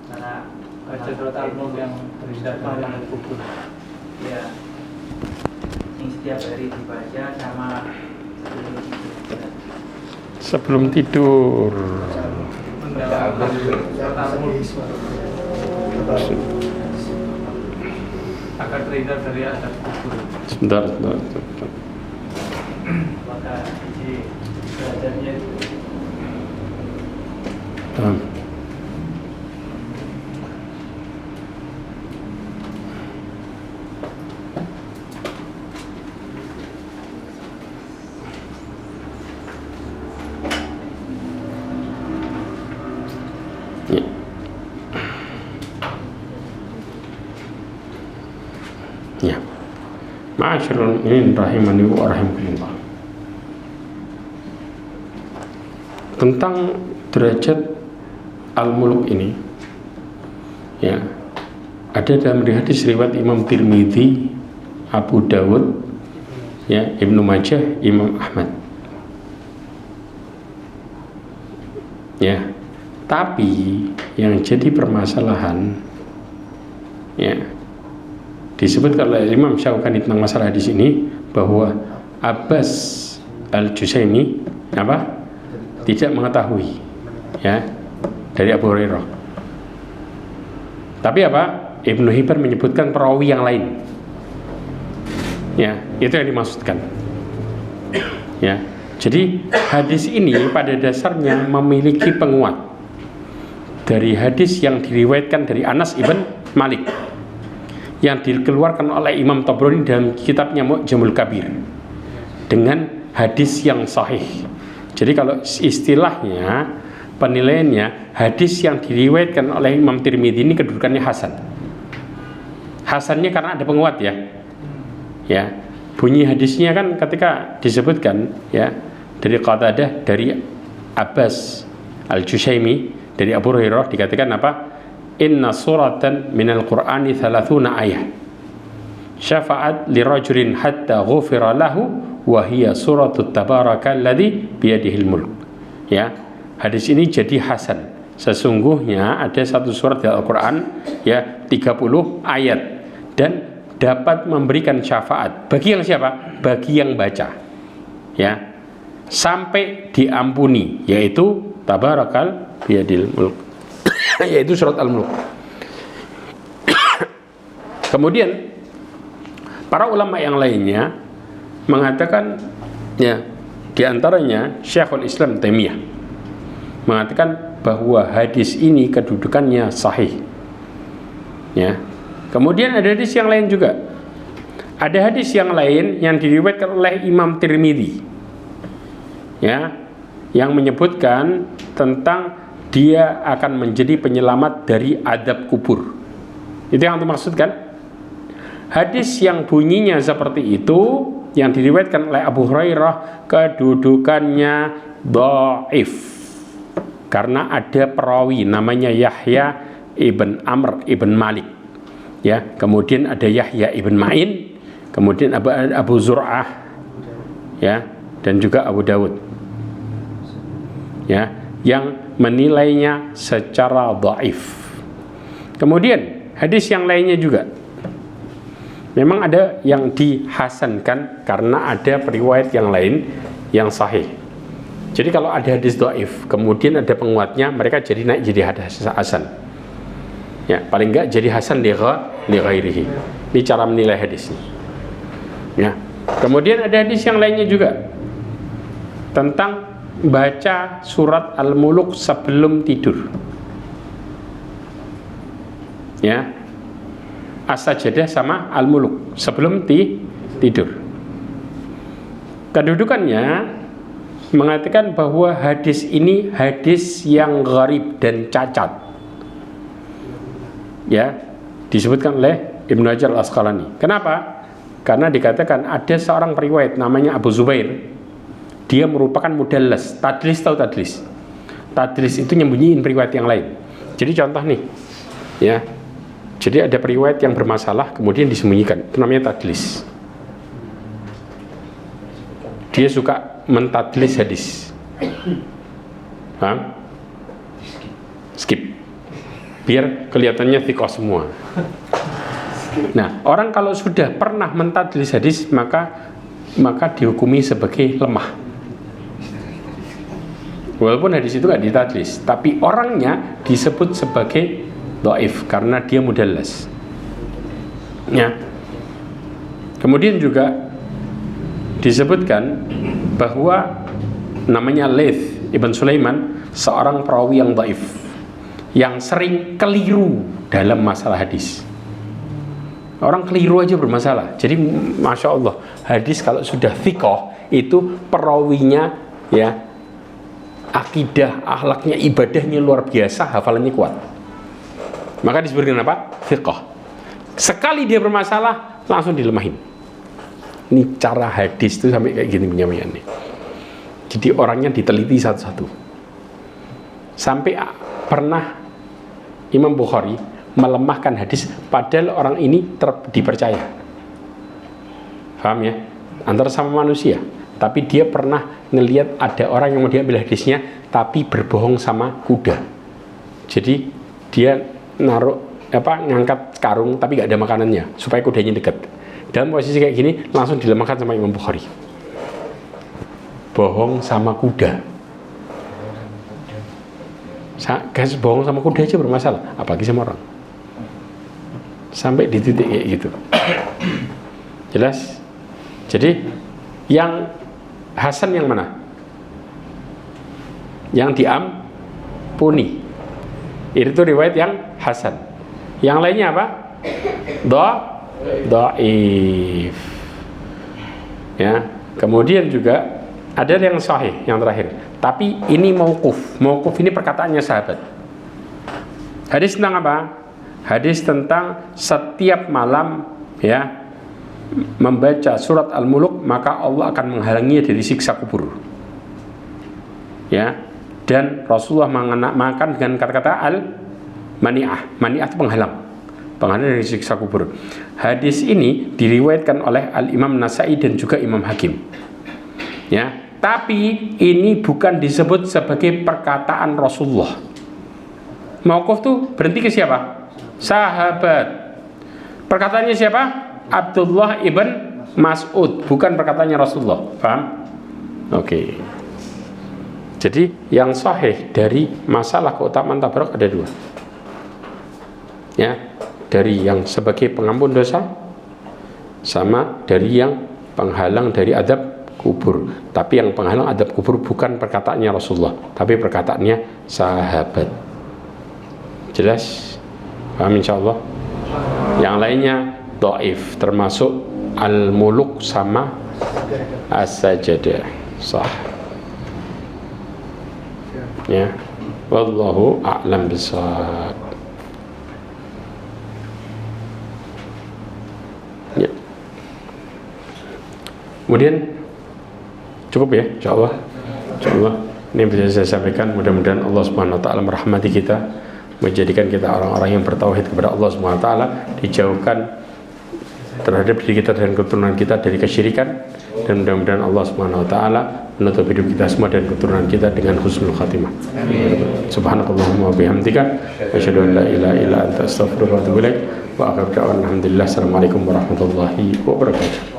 Karena baca surat Al-Mulk yang terhindar dari kubur. Ya, yang setiap hari dibaca sama Sebelum tidur. Agar terhindar dari azab kubur. Sebentar. maka di derajatnya itu Ya. Ma'asyiral mu'minin rahimani wa rahimakumullah. Tentang derajat Al-Mulk ini Ya, ada dalam hadis riwayat Imam Tirmidzi, Abu Dawud, ya, Ibnu Majah, Imam Ahmad. Ya, tapi yang jadi permasalahan, ya, disebutkan oleh Imam Syaukani tentang masalah di sini bahwa Abbas Al-Jusaimi tidak mengetahui, ya, dari Abu Hurairah. Tapi Ibnu Hibban menyebutkan perawi yang lain. Ya, itu yang dimaksudkan. Ya, jadi hadis ini pada dasarnya memiliki penguat dari hadis yang diriwayatkan dari Anas ibn Malik yang dikeluarkan oleh Imam Tabrani dalam kitabnya Mu'jamul Kabir dengan hadis yang sahih. Jadi kalau istilahnya, penilaiannya, hadis yang diriwayatkan oleh Imam Tirmidzi ini kedudukannya hasan. Hasannya karena ada penguat, ya. Ya, bunyi hadisnya kan ketika disebutkan, ya, dari Qatadah, dari Abbas Al-Jusaimi, dari Abu Hurairah, dikatakan Inna suratan minal Qur'ani 30 ayah syafa'at lirajulin hatta ghufira lahu wa hiya suratut tabarakalladzi biyadihil mulk. Ya, hadis ini jadi hasan. Sesungguhnya ada satu surat di Al-Qur'an, ya, 30 ayat dan dapat memberikan syafaat bagi yang siapa? Bagi yang baca, ya, sampai diampuni, yaitu tabarakal biyadil mulk, yaitu surat Al-Mulk. Kemudian para ulama yang lainnya mengatakan, ya, diantaranya Syekhul Islam Taimiyah mengatakan bahwa hadis ini kedudukannya sahih. Ya. Kemudian ada hadis yang lain juga. Ada hadis yang lain yang diriwayatkan oleh Imam Tirmidzi, ya, yang menyebutkan tentang dia akan menjadi penyelamat dari adab kubur. Itu yang dimaksudkan. Hadis yang bunyinya seperti itu yang diriwayatkan oleh Abu Hurairah kedudukannya dhaif karena ada perawi namanya Yahya ibn Amr ibn Malik, ya, kemudian ada Yahya ibn Ma'in, kemudian Abu Zur'ah, ya, dan juga Abu Dawud, ya, yang menilainya secara dhaif. Kemudian hadis yang lainnya juga memang ada yang dihasankan karena ada periwayat yang lain yang sahih. Jadi kalau ada hadis dhaif kemudian ada penguatnya, mereka jadi naik jadi hadis hasan. Ya, paling enggak jadi hasan li ghairihi. Ini cara menilai hadis ini. Ya. Kemudian ada hadis yang lainnya juga tentang baca surat Al-Mulk sebelum tidur. Ya. As-Sajdah sama Al-Mulk sebelum tidur. Kedudukannya mengatakan bahwa hadis ini hadis yang gharib dan cacat. Ya, disebutkan oleh Ibnu Hajar Al-Asqalani. Kenapa? Karena dikatakan ada seorang periwayat namanya Abu Zubair. Dia merupakan mudallas. Tadlis, tahu tadlis? Tadlis itu nyembunyiin periwayat yang lain. Jadi contoh nih, ya. Jadi ada periwayat yang bermasalah kemudian disembunyikan. Itu namanya tadlis. Dia suka mentadlis hadis. Paham? Skip. Biar kelihatannya thiqah semua. Nah, orang kalau sudah pernah mentadlis hadis maka dihukumi sebagai lemah. Walaupun hadis itu nggak ditadlis, tapi orangnya disebut sebagai dhaif karena dia mudallas. Ya. Kemudian juga disebutkan bahwa namanya Laits ibn Sulaiman, seorang perawi yang dhaif, yang sering keliru dalam masalah hadis. Orang keliru aja bermasalah. Jadi Masya Allah, hadis kalau sudah thiqah itu perawinya, ya, akidah, akhlaknya, ibadahnya luar biasa, hafalannya kuat. Maka disebutkan apa? Thiqah. Sekali dia bermasalah langsung dilemahin. Ini cara hadis itu sampai kayak gini penyampaiannya. Jadi orangnya diteliti satu-satu. Sampai pernah Imam Bukhari melemahkan hadis padahal orang ini dipercaya. Paham ya? Antara sama manusia, tapi dia pernah ngelihat ada orang yang mau diambil hadisnya tapi berbohong sama kuda. Jadi dia ngangkat karung tapi gak ada makanannya supaya kudanya dekat. Dalam posisi kayak gini langsung dilemahkan sama Imam Bukhari. Bohong sama kuda. Guys, bohong sama kuda aja bermasalah, apalagi sama orang. Sampai di titik kayak gitu. Jelas? Jadi yang Hasan yang mana? Yang diampuni. Itu riwayat yang Hasan. Yang lainnya apa? Dhaif. Ya. Kemudian juga ada yang sahih yang terakhir. Tapi ini mauquf. Mauquf ini perkataannya sahabat. Hadis tentang apa? Hadis tentang setiap malam ya membaca surat Al-Muluk maka Allah akan menghalanginya dari siksa kubur. Ya. Dan Rasulullah makan dengan kata-kata al-mani'ah. Mani'ah itu penghalang dari siksa kubur. Hadis ini diriwayatkan oleh Al-Imam Nasai dan juga Imam Hakim. Ya, tapi ini bukan disebut sebagai perkataan Rasulullah. Mauquf tuh berhenti ke siapa? Sahabat. Perkataannya siapa? Abdullah ibn Mas'ud, bukan perkataannya Rasulullah. Paham? Oke. Jadi yang sahih dari masalah keutamaan tabarruk ada dua. Ya, dari yang sebagai pengampun dosa sama dari yang penghalang dari adab kubur. Tapi yang penghalang adab kubur bukan perkataannya Rasulullah, tapi perkataannya sahabat. Jelas? Paham insyaallah? Yang lainnya dhaif, termasuk Al-Muluk sama As-Sajadah. Sah. Ya. Wallahu a'lam bishawab. Ya. Kemudian cukup ya, insyaallah. Insyaallah ini yang bisa saya sampaikan. Mudah-mudahan Allah Subhanahu wa taala merahmati kita, menjadikan kita orang-orang yang bertauhid kepada Allah Subhanahu wa taala, dijauhkan terhadap diri kita dan keturunan kita dari kesyirikan, dan mudah-mudahan Allah Subhanahu wa taala menutup hidup kita semua dan keturunan kita dengan husnul khatimah. Subhanakallahumma wa bihamdika asyhadu an la ilaha illa anta astaghfiruka wa atubu ilaik wa akhiru da'wana alhamdulillah. Assalamualaikum warahmatullahi wabarakatuh.